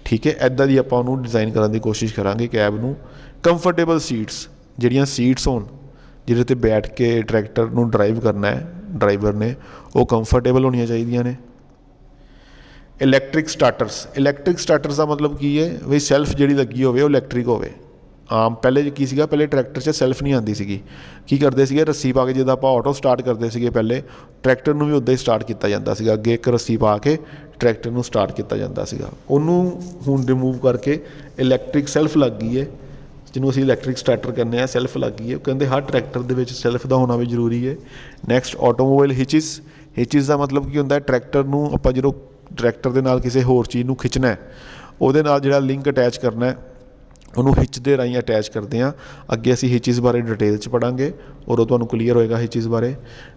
ਠੀਕ ਹੈ। ਇੱਦਾਂ ਦੀ ਆਪਾਂ ਉਹਨੂੰ ਡਿਜ਼ਾਈਨ ਕਰਨ ਦੀ ਕੋਸ਼ਿਸ਼ ਕਰਾਂਗੇ ਕੈਬ ਨੂੰ। ਕੰਫਰਟੇਬਲ ਸੀਟਸ, ਜਿਹੜੀਆਂ ਸੀਟਸ ਹੋਣ ਜਿਹਦੇ 'ਤੇ ਬੈਠ ਕੇ ਟਰੈਕਟਰ ਨੂੰ ਡਰਾਈਵ ਕਰਨਾ ਹੈ ਡਰਾਈਵਰ ਨੇ, ਉਹ ਕੰਫਰਟੇਬਲ ਹੋਣੀਆਂ ਚਾਹੀਦੀਆਂ ਨੇ। ਇਲੈਕਟ੍ਰਿਕ ਸਟਾਰਟਰਸ ਦਾ ਮਤਲਬ ਕੀ ਹੈ ਵੀ ਸੈਲਫ ਜਿਹੜੀ ਲੱਗੀ ਹੋਵੇ ਉਹ ਇਲੈਕਟ੍ਰਿਕ ਹੋਵੇ। ਆਮ ਪਹਿਲੇ ਕੀ ਸੀਗਾ, ਪਹਿਲੇ ਟਰੈਕਟਰ 'ਚ ਸੈਲਫ ਨਹੀਂ ਆਉਂਦੀ ਸੀਗੀ। ਕੀ ਕਰਦੇ ਸੀਗੇ, ਰੱਸੀ ਪਾ ਕੇ, ਜਿੱਦਾਂ ਆਪਾਂ ਆਟੋ ਸਟਾਰਟ ਕਰਦੇ ਸੀਗੇ ਪਹਿਲੇ, ਟਰੈਕਟਰ ਨੂੰ ਵੀ ਉੱਦਾਂ ਹੀ ਸਟਾਰਟ ਕੀਤਾ ਜਾਂਦਾ ਸੀਗਾ। ਅੱਗੇ ਇੱਕ ਰੱਸੀ ਪਾ ਕੇ ਟਰੈਕਟਰ ਨੂੰ ਸਟਾਰਟ ਕੀਤਾ ਜਾਂਦਾ ਸੀਗਾ। ਉਹਨੂੰ ਹੁਣ ਰਿਮੂਵ ਕਰਕੇ ਇਲੈਕਟ੍ਰਿਕ ਸੈਲਫ ਲੱਗ ਗਈ ਹੈ, ਜਿਹਨੂੰ ਅਸੀਂ ਇਲੈਕਟ੍ਰਿਕ ਸਟਾਰਟਰ ਕਹਿੰਦੇ ਹਾਂ, ਸੈਲਫ ਲੱਗ ਗਈ ਹੈ। ਉਹ ਕਹਿੰਦੇ ਹਰ ਟਰੈਕਟਰ ਦੇ ਵਿੱਚ ਸੈਲਫ ਦਾ ਹੋਣਾ ਵੀ ਜ਼ਰੂਰੀ ਹੈ। Next automobile ਹਿਚਿਸ। ਹਿਚਿਸ ਦਾ ਮਤਲਬ ਕੀ ਹੁੰਦਾ, ਟਰੈਕਟਰ ਨੂੰ ਆਪਾਂ ਜਦੋਂ ਟਰੈਕਟਰ ਦੇ ਨਾਲ ਕਿਸੇ ਹੋਰ ਚੀਜ਼ ਨੂੰ ਖਿੱਚਣਾ, ਉਹਦੇ ਨਾਲ ਜਿਹੜਾ ਲਿੰਕ ਅਟੈਚ ਕਰਨਾ, ਉਹਨੂੰ ਹਿੱਚ ਦੇ ਰਾਹੀਂ ਅਟੈਚ ਕਰਦੇ ਹਾਂ। ਅੱਗੇ ਅਸੀਂ ਹਿਚਿਸ ਬਾਰੇ ਡਿਟੇਲ 'ਚ ਪੜ੍ਹਾਂਗੇ ਔਰ ਉਹ ਤੁਹਾਨੂੰ ਕਲੀਅਰ ਹੋਏਗਾ ਹਿਚਿਸ ਬਾਰੇ।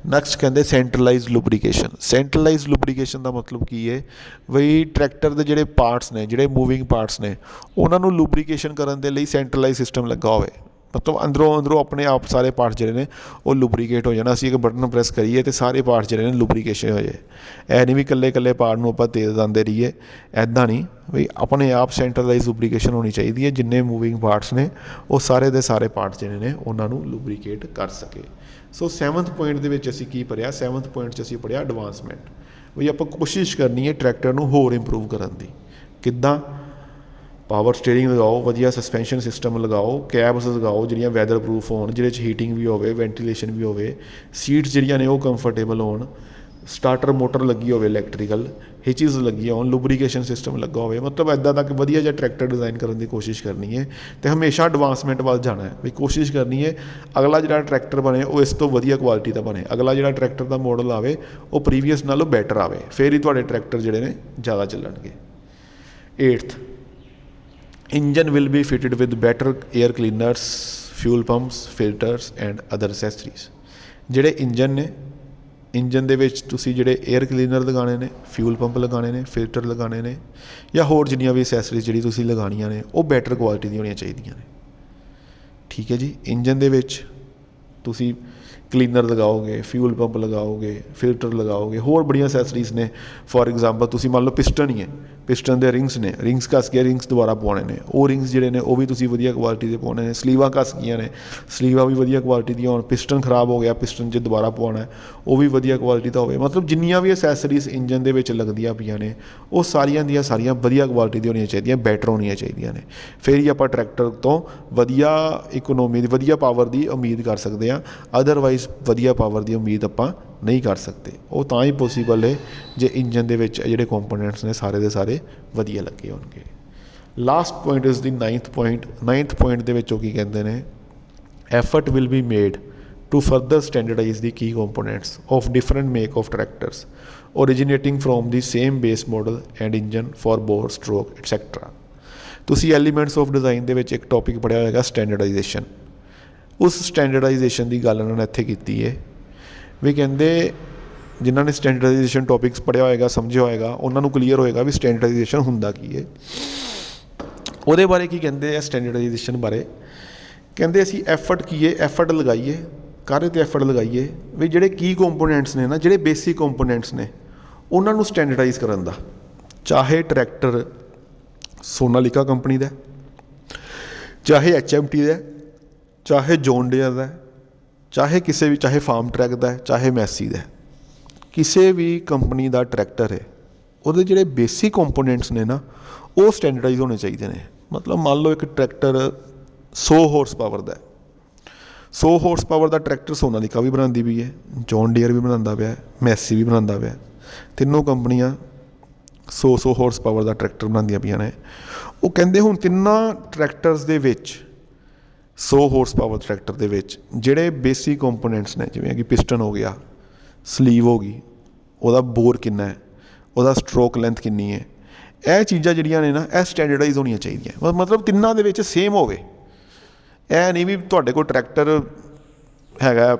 ਨੈਕਸਟ ਕਹਿੰਦੇ ਸੈਂਟਰਲਾਈਜ਼ਡ ਲੁਬਰੀਕੇਸ਼ਨ। ਸੈਂਟਰਲਾਈਜ਼ਡ ਲੁਬਰੀਕੇਸ਼ਨ ਦਾ ਮਤਲਬ ਕੀ ਹੈ, ਬਈ ਟਰੈਕਟਰ ਦੇ ਜਿਹੜੇ ਪਾਰਟਸ ਨੇ, ਜਿਹੜੇ ਮੂਵਿੰਗ ਪਾਰਟਸ ਨੇ, ਉਹਨਾਂ ਨੂੰ ਲੁਬਰੀਕੇਸ਼ਨ ਕਰਨ ਦੇ ਲਈ ਸੈਂਟਰਲਾਈਜ਼ ਸਿਸਟਮ ਲੱਗਾ ਹੋਵੇ। ਮਤਲਬ ਅੰਦਰੋਂ ਆਪਣੇ ਆਪ ਸਾਰੇ ਪਾਰਟਸ ਜਿਹੜੇ ਨੇ ਉਹ ਲੁਬਰੀਕੇਟ ਹੋ ਜਾਣਾ। ਅਸੀਂ ਇੱਕ ਬਟਨ ਪ੍ਰੈਸ ਕਰੀਏ ਅਤੇ ਸਾਰੇ ਪਾਰਟਸ ਜਿਹੜੇ ਨੇ ਲੁਬਰੀਕੇਸ਼ਨ ਹੋ ਜਾਏ। ਇਹ ਨਹੀਂ ਵੀ ਇਕੱਲੇ ਪਾਰਟ ਨੂੰ ਆਪਾਂ ਤੇਲ ਲਾਉਂਦੇ ਰਹੀਏ, ਇੱਦਾਂ ਨਹੀਂ, ਬਈ ਆਪਣੇ ਆਪ ਸੈਂਟਰਲਾਈਜ਼ ਲੁਬਰੀਕੇਸ਼ਨ ਹੋਣੀ ਚਾਹੀਦੀ ਹੈ। ਜਿੰਨੇ ਮੂਵਿੰਗ ਪਾਰਟਸ ਨੇ ਉਹ ਸਾਰੇ ਦੇ ਸਾਰੇ ਪਾਰਟਸ ਜਿਹੜੇ ਨੇ ਉਹਨਾਂ ਨੂੰ ਲੁਬਰੀਕੇਟ ਕਰ ਸਕੇ। ਸੋ 7th ਪੁਆਇੰਟ ਦੇ ਵਿੱਚ ਅਸੀਂ ਕੀ ਪੜ੍ਹਿਆ, 7th ਪੁਆਇੰਟ 'ਚ ਅਸੀਂ ਪੜ੍ਹਿਆ ਐਡਵਾਂਸਮੈਂਟ। ਬਈ ਆਪਾਂ ਕੋਸ਼ਿਸ਼ ਕਰਨੀ ਹੈ ਟਰੈਕਟਰ ਨੂੰ ਹੋਰ ਇੰਪਰੂਵ ਕਰਨ ਦੀ। ਕਿੱਦਾਂ? ਪਾਵਰ ਸਟੀਅਰਿੰਗ ਲਗਾਓ, ਵਧੀਆ ਸਸਪੈਂਸ਼ਨ ਸਿਸਟਮ ਲਗਾਓ, ਕੈਬਸ ਲਗਾਓ ਜਿਹੜੀਆਂ ਵੈਦਰ ਪ੍ਰੂਫ ਹੋਣ, ਜਿਹਦੇ 'ਚ ਹੀਟਿੰਗ ਵੀ ਹੋਵੇ, ਵੈਂਟੀਲੇਸ਼ਨ ਵੀ ਹੋਵੇ, ਸੀਟਸ ਜਿਹੜੀਆਂ ਨੇ ਉਹ ਕੰਫਰਟੇਬਲ ਹੋਣ, ਸਟਾਰਟਰ ਮੋਟਰ ਲੱਗੀ ਹੋਵੇ ਇਲੈਕਟ੍ਰੀਕਲ, ਹਿਚਿਸ ਲੱਗੀਆਂ ਹੋਣ, ਲੁਬਰੀਕੇਸ਼ਨ ਸਿਸਟਮ ਲੱਗਾ ਹੋਵੇ। ਮਤਲਬ ਇੱਦਾਂ ਦਾ ਕਿ ਵਧੀਆ ਜਿਹਾ ਟਰੈਕਟਰ ਡਿਜ਼ਾਈਨ ਕਰਨ ਦੀ ਕੋਸ਼ਿਸ਼ ਕਰਨੀ ਹੈ ਅਤੇ ਹਮੇਸ਼ਾ ਐਡਵਾਂਸਮੈਂਟ ਵੱਲ ਜਾਣਾ ਹੈ। ਵੀ ਕੋਸ਼ਿਸ਼ ਕਰਨੀ ਹੈ ਅਗਲਾ ਜਿਹੜਾ ਟਰੈਕਟਰ ਬਣੇ ਉਹ ਇਸ ਤੋਂ ਵਧੀਆ ਕੁਆਲਿਟੀ ਦਾ ਬਣੇ। ਅਗਲਾ ਜਿਹੜਾ ਟਰੈਕਟਰ ਦਾ ਮਾਡਲ ਆਵੇ ਉਹ ਪ੍ਰੀਵੀਅਸ ਨਾਲੋਂ ਬੈਟਰ ਆਵੇ, ਫਿਰ ਹੀ ਤੁਹਾਡੇ ਟਰੈਕਟਰ ਜਿਹੜੇ ਨੇ ਜ਼ਿਆਦਾ ਚੱਲਣਗੇ। 8th, engine will be fitted with better air cleaners, fuel pumps, filters and other accessories। ਜਿਹੜੇ ਇੰਜਨ ਨੇ, ਇੰਜਨ ਦੇ ਵਿੱਚ ਤੁਸੀਂ ਜਿਹੜੇ ਏਅਰ ਕਲੀਨਰ ਲਗਾਉਣੇ ਨੇ, ਫਿਊਲ ਪੰਪ ਲਗਾਉਣੇ ਨੇ, ਫਿਲਟਰ ਲਗਾਉਣੇ ਨੇ, ਜਾਂ ਹੋਰ ਜਿੰਨੀਆਂ ਵੀ ਅਸੈਸਰੀਜ਼ ਜਿਹੜੀ ਤੁਸੀਂ ਲਗਾਉਣੀਆਂ ਨੇ ਉਹ ਬੈਟਰ ਕੁਆਲਿਟੀ ਦੀਆਂ ਹੋਣੀਆਂ ਚਾਹੀਦੀਆਂ ਨੇ। ਠੀਕ ਹੈ ਜੀ। ਇੰਜਨ ਦੇ ਵਿੱਚ ਤੁਸੀਂ ਕਲੀਨਰ ਲਗਾਓਗੇ, ਫਿਊਲ ਪੰਪ ਲਗਾਓਗੇ, ਫਿਲਟਰ ਲਗਾਓਗੇ, ਹੋਰ ਬੜੀਆਂ ਅਸੈਸਰੀਜ਼ ਨੇ। ਫੋਰ ਐਗਜ਼ਾਮਪਲ ਤੁਸੀਂ ਮੰਨ ਲਓ ਪਿਸਟਨ ਹੀ ਹੈ, ਪਿਸਟਨ ਦੇ ਰਿੰਗਸ ਨੇ, ਰਿੰਗਸ ਕੱਸ ਕੇ ਰਿੰਗਸ ਦੁਬਾਰਾ ਪਵਾਉਣੇ ਨੇ, ਉਹ ਰਿੰਗਸ ਜਿਹੜੇ ਨੇ ਉਹ ਵੀ ਤੁਸੀਂ ਵਧੀਆ ਕੁਆਲਿਟੀ ਦੇ ਪਵਾਉਣੇ ਨੇ। ਸਲੀਵਾਂ ਕੱਸ ਗਈਆਂ ਨੇ, ਸਲੀਵਾਂ ਵੀ ਵਧੀਆ ਕੁਆਲਿਟੀ ਦੀਆਂ ਹੋਣ। ਪਿਸਟਨ ਖਰਾਬ ਹੋ ਗਿਆ, ਪਿਸਟਨ 'ਚ ਦੁਬਾਰਾ ਪਵਾਉਣਾ, ਉਹ ਵੀ ਵਧੀਆ ਕੁਆਲਿਟੀ ਦਾ ਹੋਵੇ। ਮਤਲਬ ਜਿੰਨੀਆਂ ਵੀ ਅਸੈਸਰੀਜ਼ ਇੰਜਨ ਦੇ ਵਿੱਚ ਲੱਗਦੀਆਂ ਪਈਆਂ ਨੇ ਉਹ ਸਾਰੀਆਂ ਦੀਆਂ ਸਾਰੀਆਂ ਵਧੀਆ ਕੁਆਲਿਟੀ ਦੀਆਂ ਹੋਣੀਆਂ ਚਾਹੀਦੀਆਂ, ਬੈਟਰ ਹੋਣੀਆਂ ਚਾਹੀਦੀਆਂ ਨੇ। ਫਿਰ ਹੀ ਆਪਾਂ ਟਰੈਕਟਰ ਤੋਂ ਵਧੀਆ ਇਕੋਨੋਮੀ ਦੀ, ਵਧੀਆ ਪਾਵਰ ਦੀ ਉਮੀਦ ਕਰ ਸਕਦੇ ਹਾਂ। ਅਦਰਵਾਈਜ਼ ਵਧੀਆ ਪਾਵਰ ਦੀ ਉਮੀਦ ਆਪਾਂ ਨਹੀਂ ਕਰ ਸਕਦੇ। ਉਹ ਤਾਂ ਹੀ ਪੋਸੀਬਲ ਹੈ ਜੇ ਇੰਜਨ ਦੇ ਵਿੱਚ ਜਿਹੜੇ ਕੰਪੋਨੈਂਟਸ ਨੇ ਸਾਰੇ ਦੇ ਸਾਰੇ ਵਧੀਆ ਲੱਗੇ ਹੋਣਗੇ। Last point is the 9th point. 9th point ਦੇ ਵਿੱਚ ਉਹ ਕੀ ਕਹਿੰਦੇ ਨੇ, effort will be made to further standardise the key components of different make of tractors originating from the same base model and engine for bore, stroke etcetera. ਤੁਸੀਂ elements of design ਦੇ ਵਿੱਚ ਇੱਕ ਟੌਪਿਕ ਪੜ੍ਹਿਆ ਹੋਏਗਾ ਸਟੈਂਡਰਡਾਈਜੇਸ਼ਨ। ਉਸ ਸਟੈਂਡਰਡਾਈਜੇਸ਼ਨ ਦੀ ਗੱਲ ਉਹਨਾਂ ਨੇ ਇੱਥੇ ਕੀਤੀ ਹੈ। ਵੀ ਕਹਿੰਦੇ ਜਿਨ੍ਹਾਂ ਨੇ ਸਟੈਂਡਰਡਾਈਜੇਸ਼ਨ ਟੌਪਿਕਸ ਪੜ੍ਹਿਆ ਹੋਏਗਾ, ਸਮਝਿਆ ਹੋਏਗਾ, ਉਹਨਾਂ ਨੂੰ ਕਲੀਅਰ ਹੋਏਗਾ ਵੀ ਸਟੈਂਡਰਡਾਈਜੇਸ਼ਨ ਹੁੰਦਾ ਕੀ ਹੈ। ਉਹਦੇ ਬਾਰੇ ਕੀ ਕਹਿੰਦੇ ਆ ਸਟੈਂਡਰਡਾਈਜੇਸ਼ਨ ਬਾਰੇ? ਕਹਿੰਦੇ ਅਸੀਂ ਐਫਰਟ ਕੀਏ, ਐਫਰਟ ਲਗਾਈਏ, ਕਾਹਦੇ 'ਤੇ ਐਫਰਟ ਲਗਾਈਏ ਵੀ ਜਿਹੜੇ ਕੀ ਕੰਪੋਨੈਂਟਸ ਨੇ ਨਾ, ਜਿਹੜੇ ਬੇਸਿਕ ਕੰਪੋਨੈਂਟਸ ਨੇ ਉਹਨਾਂ ਨੂੰ ਸਟੈਂਡਰਡਾਈਜ਼ ਕਰਨ ਦਾ। ਚਾਹੇ ਟਰੈਕਟਰ ਸੋਨਾਲੀਕਾ ਕੰਪਨੀ ਦਾ, ਚਾਹੇ HMT ਦਾ, ਚਾਹੇ ਜੌਨ ਡੀਅਰ ਦਾ, ਚਾਹੇ ਕਿਸੇ ਵੀ, ਚਾਹੇ ਫਾਰਮ ਟਰੈਕ ਦਾ, ਚਾਹੇ ਮੈਸੀ ਦਾ, ਕਿਸੇ ਵੀ ਕੰਪਨੀ ਦਾ ਟਰੈਕਟਰ ਹੈ ਉਹਦੇ ਜਿਹੜੇ ਬੇਸਿਕ ਕੰਪੋਨੈਂਟਸ ਨੇ ਨਾ ਉਹ ਸਟੈਂਡਰਡਾਈਜ਼ ਹੋਣੇ ਚਾਹੀਦੇ ਨੇ। ਮਤਲਬ ਮੰਨ ਲਓ ਇੱਕ ਟਰੈਕਟਰ 100 ਹਾਰਸ ਪਾਵਰ ਦਾ, 100 ਹਾਰਸ ਪਾਵਰ ਦਾ ਟਰੈਕਟਰ ਸੋਨਾਲੀਕਾ ਵੀ ਬਣਾਉਂਦੀ ਪਈ ਹੈ, ਜੌਨ ਡੀਅਰ ਵੀ ਬਣਾਉਂਦਾ ਪਿਆ, ਮੈਸੀ ਵੀ ਬਣਾਉਂਦਾ ਪਿਆ। ਤਿੰਨੋਂ ਕੰਪਨੀਆਂ 100 ਹਾਰਸ ਪਾਵਰ ਦਾ ਟਰੈਕਟਰ ਬਣਾਉਂਦੀਆਂ ਪਈਆਂ ਨੇ। ਉਹ ਕਹਿੰਦੇ ਹੁਣ ਤਿੰਨਾਂ ਟਰੈਕਟਰਸ ਦੇ ਵਿੱਚ 100 ਹਾਰਸ ਪਾਵਰ ਟਰੈਕਟਰ ਦੇ ਵਿੱਚ ਜਿਹੜੇ ਬੇਸਿਕ ਕੰਪੋਨੈਂਟਸ ਨੇ, ਜਿਵੇਂ ਕਿ ਪਿਸਟਨ ਹੋ ਗਿਆ, ਸਲੀਵ ਹੋ ਗਈ, ਉਹਦਾ ਬੋਰ ਕਿੰਨਾ ਹੈ, ਉਹਦਾ ਸਟ੍ਰੋਕ ਲੈਂਥ ਕਿੰਨੀ ਹੈ, ਇਹ ਚੀਜ਼ਾਂ ਜਿਹੜੀਆਂ ਨੇ ਨਾ ਇਹ ਸਟੈਂਡਰਡਾਈਜ਼ ਹੋਣੀਆਂ ਚਾਹੀਦੀਆਂ। ਮਤਲਬ ਤਿੰਨਾਂ ਦੇ ਵਿੱਚ ਸੇਮ ਹੋਵੇ। ਇਹ ਨਹੀਂ ਵੀ ਤੁਹਾਡੇ ਕੋਲ ਟਰੈਕਟਰ ਹੈਗਾ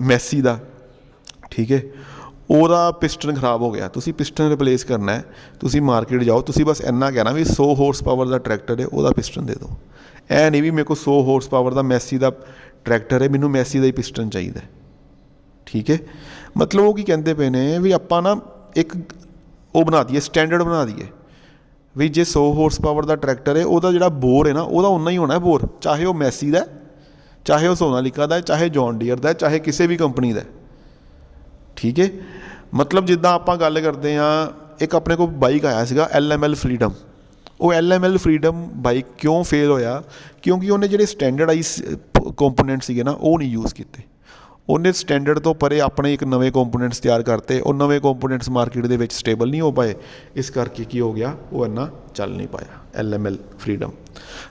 ਮੈਸੀ ਦਾ, ਠੀਕ ਹੈ, ਉਹਦਾ ਪਿਸਟਨ ਖਰਾਬ ਹੋ ਗਿਆ, ਤੁਸੀਂ ਪਿਸਟਨ ਰਿਪਲੇਸ ਕਰਨਾ ਹੈ, ਤੁਸੀਂ ਮਾਰਕੀਟ ਜਾਓ, ਤੁਸੀਂ ਬਸ ਇੰਨਾ ਕਹਿਣਾ ਵੀ 100 ਹਾਰਸ ਪਾਵਰ ਦਾ ਟਰੈਕਟਰ ਹੈ, ਉਹਦਾ ਪਿਸਟਨ ਦੇ ਦਿਓ। ਇਹ ਨਹੀਂ ਵੀ ਮੇਰੇ ਕੋਲ 100 ਹਾਰਸ ਪਾਵਰ ਦਾ ਮੈਸੀ ਦਾ ਟਰੈਕਟਰ ਹੈ, ਮੈਨੂੰ ਮੈਸੀ ਦਾ ਹੀ ਪਿਸਟਨ ਚਾਹੀਦਾ। ਠੀਕ ਹੈ। ਮਤਲਬ ਉਹ ਕੀ ਕਹਿੰਦੇ ਪਏ ਨੇ ਵੀ ਆਪਾਂ ਨਾ ਇੱਕ ਉਹ ਬਣਾ ਦਈਏ, ਸਟੈਂਡਰਡ ਬਣਾ ਦਈਏ ਵੀ ਜੇ 100 ਹਾਰਸ ਪਾਵਰ ਦਾ ਟਰੈਕਟਰ ਹੈ ਉਹਦਾ ਜਿਹੜਾ ਬੋਰ ਹੈ ਨਾ ਉਹਦਾ ਉਨਾ ਹੀ ਹੋਣਾ ਬੋਰ, ਚਾਹੇ ਉਹ ਮੈਸੀ ਦਾ, ਚਾਹੇ ਉਹ ਸੋਨਾਲੀਕਾ ਦਾ, ਚਾਹੇ ਜੌਨ ਡੀਅਰ ਦਾ, ਚਾਹੇ ਕਿਸੇ ਵੀ ਕੰਪਨੀ ਦਾ। ਠੀਕ ਹੈ। ਮਤਲਬ ਜਿੱਦਾਂ ਆਪਾਂ ਗੱਲ ਕਰਦੇ ਹਾਂ, ਇੱਕ ਆਪਣੇ ਕੋਲ ਬਾਈਕ ਆਇਆ ਸੀਗਾ LML ਫਰੀडम, ਉਹ LML ਫਰੀडम ਬਾਈਕ ਕਿਉਂ ਫੇਲ ਹੋਇਆ? ਕਿਉਂਕਿ ਉਹਨੇ ਜਿਹੜੇ ਸਟੈਂਡਰਡਾਈਜ਼ ਕੰਪੋਨੈਂਟ ਸੀਗੇ ਨਾ ਉਹ ਨਹੀਂ ਯੂਜ਼ ਕੀਤੇ। ਉਹਨੇ ਸਟੈਂਡਰਡ ਤੋਂ ਪਰੇ ਆਪਣੇ ਇੱਕ ਨਵੇਂ ਕੰਪੋਨੈਂਟਸ ਤਿਆਰ ਕਰਤੇ। ਉਹ ਨਵੇਂ ਕੰਪੋਨੈਂਟਸ ਮਾਰਕੀਟ ਦੇ ਵਿੱਚ ਸਟੇਬਲ ਨਹੀਂ ਹੋ ਪਾਏ, ਇਸ ਕਰਕੇ ਕੀ ਹੋ ਗਿਆ, ਉਹ ਇੰਨਾ ਚੱਲ ਨਹੀਂ ਪਾਇਆ LML ਫਰੀडम।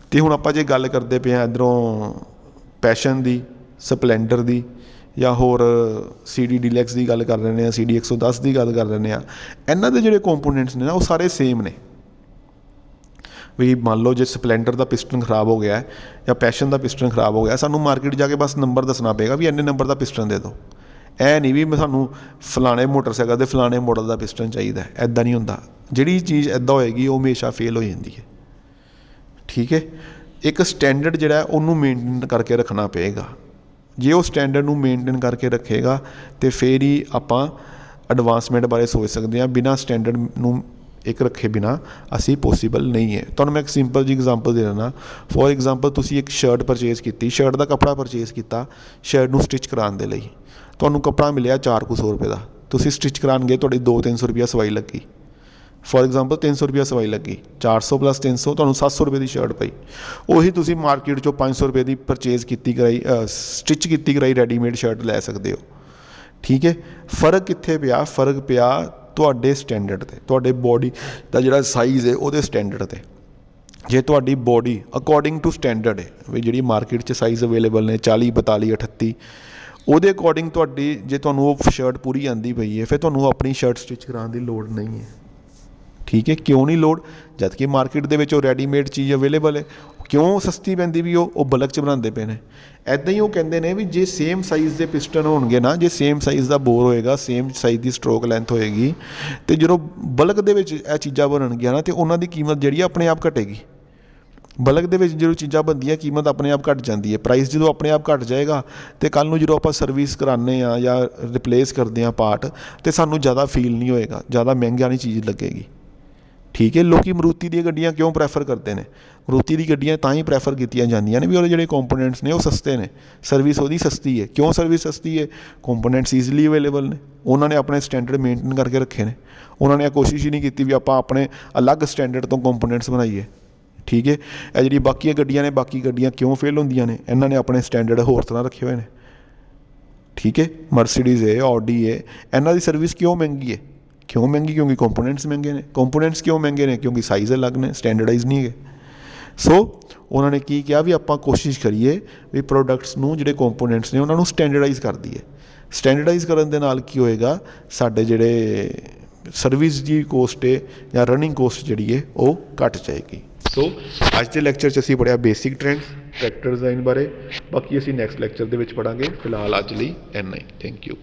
ਅਤੇ ਹੁਣ ਆਪਾਂ ਜੇ ਗੱਲ ਕਰਦੇ ਪਏ ਹਾਂ ਇੱਧਰੋਂ ਪੈਸ਼ਨ ਦੀ, ਸਪਲੈਂਡਰ ਦੀ, ਜਾਂ ਹੋਰ CD ਡੀਲੈਕਸ ਦੀ ਗੱਲ ਕਰ ਲੈਂਦੇ ਹਾਂ, CD 110 ਦੀ ਗੱਲ ਕਰ ਲੈਂਦੇ ਹਾਂ। ਇਹਨਾਂ ਦੇ ਜਿਹੜੇ ਕੰਪੋਨੈਂਟਸ ਨੇ ਨਾ ਉਹ ਸਾਰੇ ਸੇਮ ਨੇ। ਵੀ ਮੰਨ ਲਓ ਜੇ ਸਪਲੈਂਡਰ ਦਾ ਪਿਸਟਨ ਖਰਾਬ ਹੋ ਗਿਆ ਜਾਂ ਪੈਸ਼ਨ ਦਾ ਪਿਸਟਨ ਖਰਾਬ ਹੋ ਗਿਆ, ਸਾਨੂੰ ਮਾਰਕੀਟ ਜਾ ਕੇ ਬਸ ਨੰਬਰ ਦੱਸਣਾ ਪਏਗਾ ਵੀ ਇੰਨੇ ਨੰਬਰ ਦਾ ਪਿਸਟਨ ਦੇ ਦਿਓ। ਇਹ ਨਹੀਂ ਵੀ ਸਾਨੂੰ ਫਲਾਣੇ ਮੋਟਰਸਾਈਕਲ ਦੇ ਫਲਾਣੇ ਮਾਡਲ ਦਾ ਪਿਸਟਨ ਚਾਹੀਦਾ, ਇੱਦਾਂ ਨਹੀਂ ਹੁੰਦਾ। ਜਿਹੜੀ ਚੀਜ਼ ਇੱਦਾਂ ਹੋਏਗੀ ਉਹ ਹਮੇਸ਼ਾ ਫੇਲ ਹੋ ਜਾਂਦੀ ਹੈ। ਠੀਕ ਹੈ, ਇੱਕ ਸਟੈਂਡਰਡ ਜਿਹੜਾ ਉਹਨੂੰ ਮੇਨਟੇਨ ਕਰਕੇ ਰੱਖਣਾ ਪਏਗਾ। ਜੇ ਉਹ ਸਟੈਂਡਰਡ ਨੂੰ ਮੇਨਟੇਨ ਕਰਕੇ ਰੱਖੇਗਾ ਤਾਂ ਫਿਰ ਹੀ ਆਪਾਂ ਐਡਵਾਂਸਮੈਂਟ ਬਾਰੇ ਸੋਚ ਸਕਦੇ ਹਾਂ। ਬਿਨਾਂ ਸਟੈਂਡਰਡ ਨੂੰ ਇੱਕ ਰੱਖੇ ਬਿਨਾਂ ਅਸੀਂ ਪੋਸੀਬਲ ਨਹੀਂ ਹੈ। ਤੁਹਾਨੂੰ ਮੈਂ ਇੱਕ ਸਿੰਪਲ ਜੀ ਐਗਜ਼ਾਮਪਲ ਦੇ ਦਿੰਦਾ। ਫੋਰ ਐਗਜ਼ਾਮਪਲ ਤੁਸੀਂ ਇੱਕ ਸ਼ਰਟ ਪਰਚੇਜ਼ ਕੀਤੀ, ਸ਼ਰਟ ਦਾ ਕੱਪੜਾ ਪਰਚੇਜ਼ ਕੀਤਾ ਸ਼ਰਟ ਨੂੰ ਸਟਿਚ ਕਰਾਉਣ ਦੇ ਲਈ। ਤੁਹਾਨੂੰ ਕੱਪੜਾ ਮਿਲਿਆ 400 ਰੁਪਏ ਦਾ, ਤੁਸੀਂ ਸਟਿਚ ਕਰਾਉਣ ਗਏ, ਤੁਹਾਡੀ 200-300 ਰੁਪਈਆ ਸਵਾਈ ਲੱਗੀ। ਫੋਰ ਐਗਜ਼ਾਮਪਲ 300 ਰੁਪਈਆ ਸਵਾਈ ਲੱਗੀ, 400 + 300 ਤੁਹਾਨੂੰ 700 ਰੁਪਏ ਦੀ ਸ਼ਰਟ ਪਈ। ਉਹੀ ਤੁਸੀਂ ਮਾਰਕੀਟ 'ਚੋਂ 500 ਰੁਪਏ ਦੀ ਪਰਚੇਜ਼ ਕੀਤੀ ਕਰਾਈ, ਸਟਿਚ ਕੀਤੀ ਕਰਾਈ ਰੈਡੀਮੇਡ ਸ਼ਰਟ ਲੈ ਸਕਦੇ ਹੋ। ਠੀਕ ਹੈ, ਫ਼ਰਕ ਕਿੱਥੇ ਪਿਆ? ਫ਼ਰਕ ਪਿਆ ਤੁਹਾਡੇ ਸਟੈਂਡਰਡ 'ਤੇ, ਤੁਹਾਡੇ ਬੋਡੀ ਦਾ ਜਿਹੜਾ ਸਾਈਜ਼ ਹੈ ਉਹਦੇ ਸਟੈਂਡਰਡ 'ਤੇ। ਜੇ ਤੁਹਾਡੀ ਬੋਡੀ ਅਕੋਰਡਿੰਗ ਟੂ ਸਟੈਂਡਰਡ ਹੈ, ਵੀ ਜਿਹੜੀ ਮਾਰਕੀਟ 'ਚ ਸਾਈਜ਼ ਅਵੇਲੇਬਲ ਨੇ 40, 42, 38, ਉਹਦੇ ਅਕੋਰਡਿੰਗ ਤੁਹਾਡੀ ਜੇ ਤੁਹਾਨੂੰ ਉਹ ਸ਼ਰਟ ਪੂਰੀ ਆਉਂਦੀ ਪਈ ਹੈ, ਫਿਰ ਤੁਹਾਨੂੰ ਆਪਣੀ ਸ਼ਰਟ ਸਟਿਚ ਕਰਾਉਣ ਦੀ ਲੋੜ ਨਹੀਂ ਹੈ। ਠੀਕ ਹੈ, ਕਿਉਂ ਨਹੀਂ ਲੋੜ? ਜਦ ਕਿ ਮਾਰਕੀਟ ਦੇ ਵਿੱਚ ਉਹ ਰੈਡੀਮੇਡ ਚੀਜ਼ ਅਵੇਲੇਬਲ ਹੈ। ਕਿਉਂ ਸਸਤੀ ਪੈਂਦੀ ਵੀ? ਉਹ ਬਲਕ 'ਚ ਬਣਾਉਂਦੇ ਪਏ ਨੇ। ਇੱਦਾਂ ਹੀ ਉਹ ਕਹਿੰਦੇ ਨੇ ਵੀ ਜੇ ਸੇਮ ਸਾਈਜ਼ ਦੇ ਪਿਸਟਨ ਹੋਣਗੇ ਨਾ, ਜੇ ਸੇਮ ਸਾਈਜ਼ ਦਾ ਬੋਰ ਹੋਏਗਾ, ਸੇਮ ਸਾਈਜ਼ ਦੀ ਸਟਰੋਕ ਲੈਂਥ ਹੋਏਗੀ, ਅਤੇ ਜਦੋਂ ਬਲਕ ਦੇ ਵਿੱਚ ਇਹ ਚੀਜ਼ਾਂ ਬਣਨਗੀਆਂ ਨਾ, ਅਤੇ ਉਹਨਾਂ ਦੀ ਕੀਮਤ ਜਿਹੜੀ ਆਪਣੇ ਆਪ ਘਟੇਗੀ। ਬਲਕ ਦੇ ਵਿੱਚ ਜਦੋਂ ਚੀਜ਼ਾਂ ਬਣਦੀਆਂ ਕੀਮਤ ਆਪਣੇ ਆਪ ਘੱਟ ਜਾਂਦੀ ਹੈ। ਪ੍ਰਾਈਸ ਜਦੋਂ ਆਪਣੇ ਆਪ ਘੱਟ ਜਾਏਗਾ ਅਤੇ ਕੱਲ੍ਹ ਨੂੰ ਜਦੋਂ ਆਪਾਂ ਸਰਵਿਸ ਕਰਾਉਂਦੇ ਹਾਂ ਜਾਂ ਰਿਪਲੇਸ ਕਰਦੇ ਹਾਂ ਪਾਰਟ, ਅਤੇ ਸਾਨੂੰ ਜ਼ਿਆਦਾ ਫੀਲ ਨਹੀਂ ਹੋਏਗਾ, ਜ਼ਿਆਦਾ ਮਹਿੰਗਾ ਨਹੀਂ ਚੀਜ਼ ਲੱਗੇਗੀ। ਠੀਕ ਹੈ, ਲੋਕ ਮਰੂਤੀ ਦੀਆਂ ਗੱਡੀਆਂ ਕਿਉਂ ਪ੍ਰੈਫਰ ਕਰਦੇ ਨੇ? ਮਰੂਤੀ ਦੀ ਗੱਡੀਆਂ ਤਾਂ ਹੀ ਪ੍ਰੈਫਰ ਕੀਤੀਆਂ ਜਾਂਦੀਆਂ ਨੇ ਵੀ ਉਹਦੇ ਜਿਹੜੇ ਕੰਪੋਨੈਂਟਸ ਨੇ ਉਹ ਸਸਤੇ ਨੇ, ਸਰਵਿਸ ਉਹਦੀ ਸਸਤੀ ਹੈ। ਕਿਉਂ ਸਰਵਿਸ ਸਸਤੀ ਹੈ? ਕੰਪੋਨੈਂਟਸ ਈਜ਼ੀਲੀ ਅਵੇਲੇਬਲ ਨੇ। ਉਹਨਾਂ ਨੇ ਆਪਣੇ ਸਟੈਂਡਰਡ ਮੇਨਟੇਨ ਕਰਕੇ ਰੱਖੇ ਨੇ। ਉਹਨਾਂ ਨੇ ਇਹ ਕੋਸ਼ਿਸ਼ ਹੀ ਨਹੀਂ ਕੀਤੀ ਵੀ ਆਪਾਂ ਆਪਣੇ ਅਲੱਗ ਸਟੈਂਡਰਡ ਤੋਂ ਕੰਪੋਨੈਂਟਸ ਬਣਾਈਏ। ਠੀਕ ਹੈ, ਇਹ ਜਿਹੜੀ ਬਾਕੀਆਂ ਗੱਡੀਆਂ ਨੇ, ਬਾਕੀ ਗੱਡੀਆਂ ਕਿਉਂ ਫੇਲ ਹੁੰਦੀਆਂ ਨੇ? ਇਹਨਾਂ ਨੇ ਆਪਣੇ ਸਟੈਂਡਰਡ ਹੋਰ ਤਰ੍ਹਾਂ ਰੱਖੇ ਹੋਏ ਨੇ। ਠੀਕ ਹੈ, ਮਰਸੀਡੀਜ਼ ਹੈ, ਆਡੀ ਹੈ, ਇਹਨਾਂ ਦੀ ਸਰਵਿਸ ਕਿਉਂ ਮਹਿੰਗੀ ਹੈ? ਕਿਉਂ ਮਹਿੰਗੀ? ਕਿਉਂਕਿ ਕੰਪੋਨੈਂਟਸ ਮਹਿੰਗੇ ਨੇ। ਕੰਪੋਨੈਂਟਸ ਕਿਉਂ ਮਹਿੰਗੇ ਨੇ? ਕਿਉਂਕਿ ਸਾਈਜ਼ ਅਲੱਗ ਨੇ, ਸਟੈਂਡਰਡਾਈਜ਼ ਨਹੀਂ ਹੈਗੇ। ਸੋ ਉਹਨਾਂ ਨੇ ਕੀ ਕਿਹਾ ਵੀ ਆਪਾਂ ਕੋਸ਼ਿਸ਼ ਕਰੀਏ ਵੀ ਪ੍ਰੋਡਕਟਸ ਨੂੰ ਜਿਹੜੇ ਕੰਪੋਨੈਂਟਸ ਨੇ ਉਹਨਾਂ ਨੂੰ ਸਟੈਂਡਰਡਾਈਜ਼ ਕਰ ਦਈਏ। ਸਟੈਂਡਰਡਾਈਜ਼ ਕਰਨ ਦੇ ਨਾਲ ਕੀ ਹੋਏਗਾ, ਸਾਡੇ ਜਿਹੜੇ ਸਰਵਿਸ ਦੀ ਕੋਸਟ ਹੈ ਜਾਂ ਰਨਿੰਗ ਕੋਸਟ ਜਿਹੜੀ ਹੈ ਉਹ ਘੱਟ ਜਾਏਗੀ। ਸੋ ਅੱਜ ਦੇ ਲੈਕਚਰ 'ਚ ਅਸੀਂ ਪੜ੍ਹਿਆ ਬੇਸਿਕ ਟ੍ਰੈਂਡਸ ਟਰੈਕਟਰ ਡਿਜ਼ਾਈਨ ਬਾਰੇ। ਬਾਕੀ ਅਸੀਂ ਨੈਕਸਟ ਲੈਕਚਰ ਦੇ ਵਿੱਚ ਪੜ੍ਹਾਂਗੇ। ਫਿਲਹਾਲ ਅੱਜ ਲਈ ਇੰਨਾ ਹੀ। Thank you.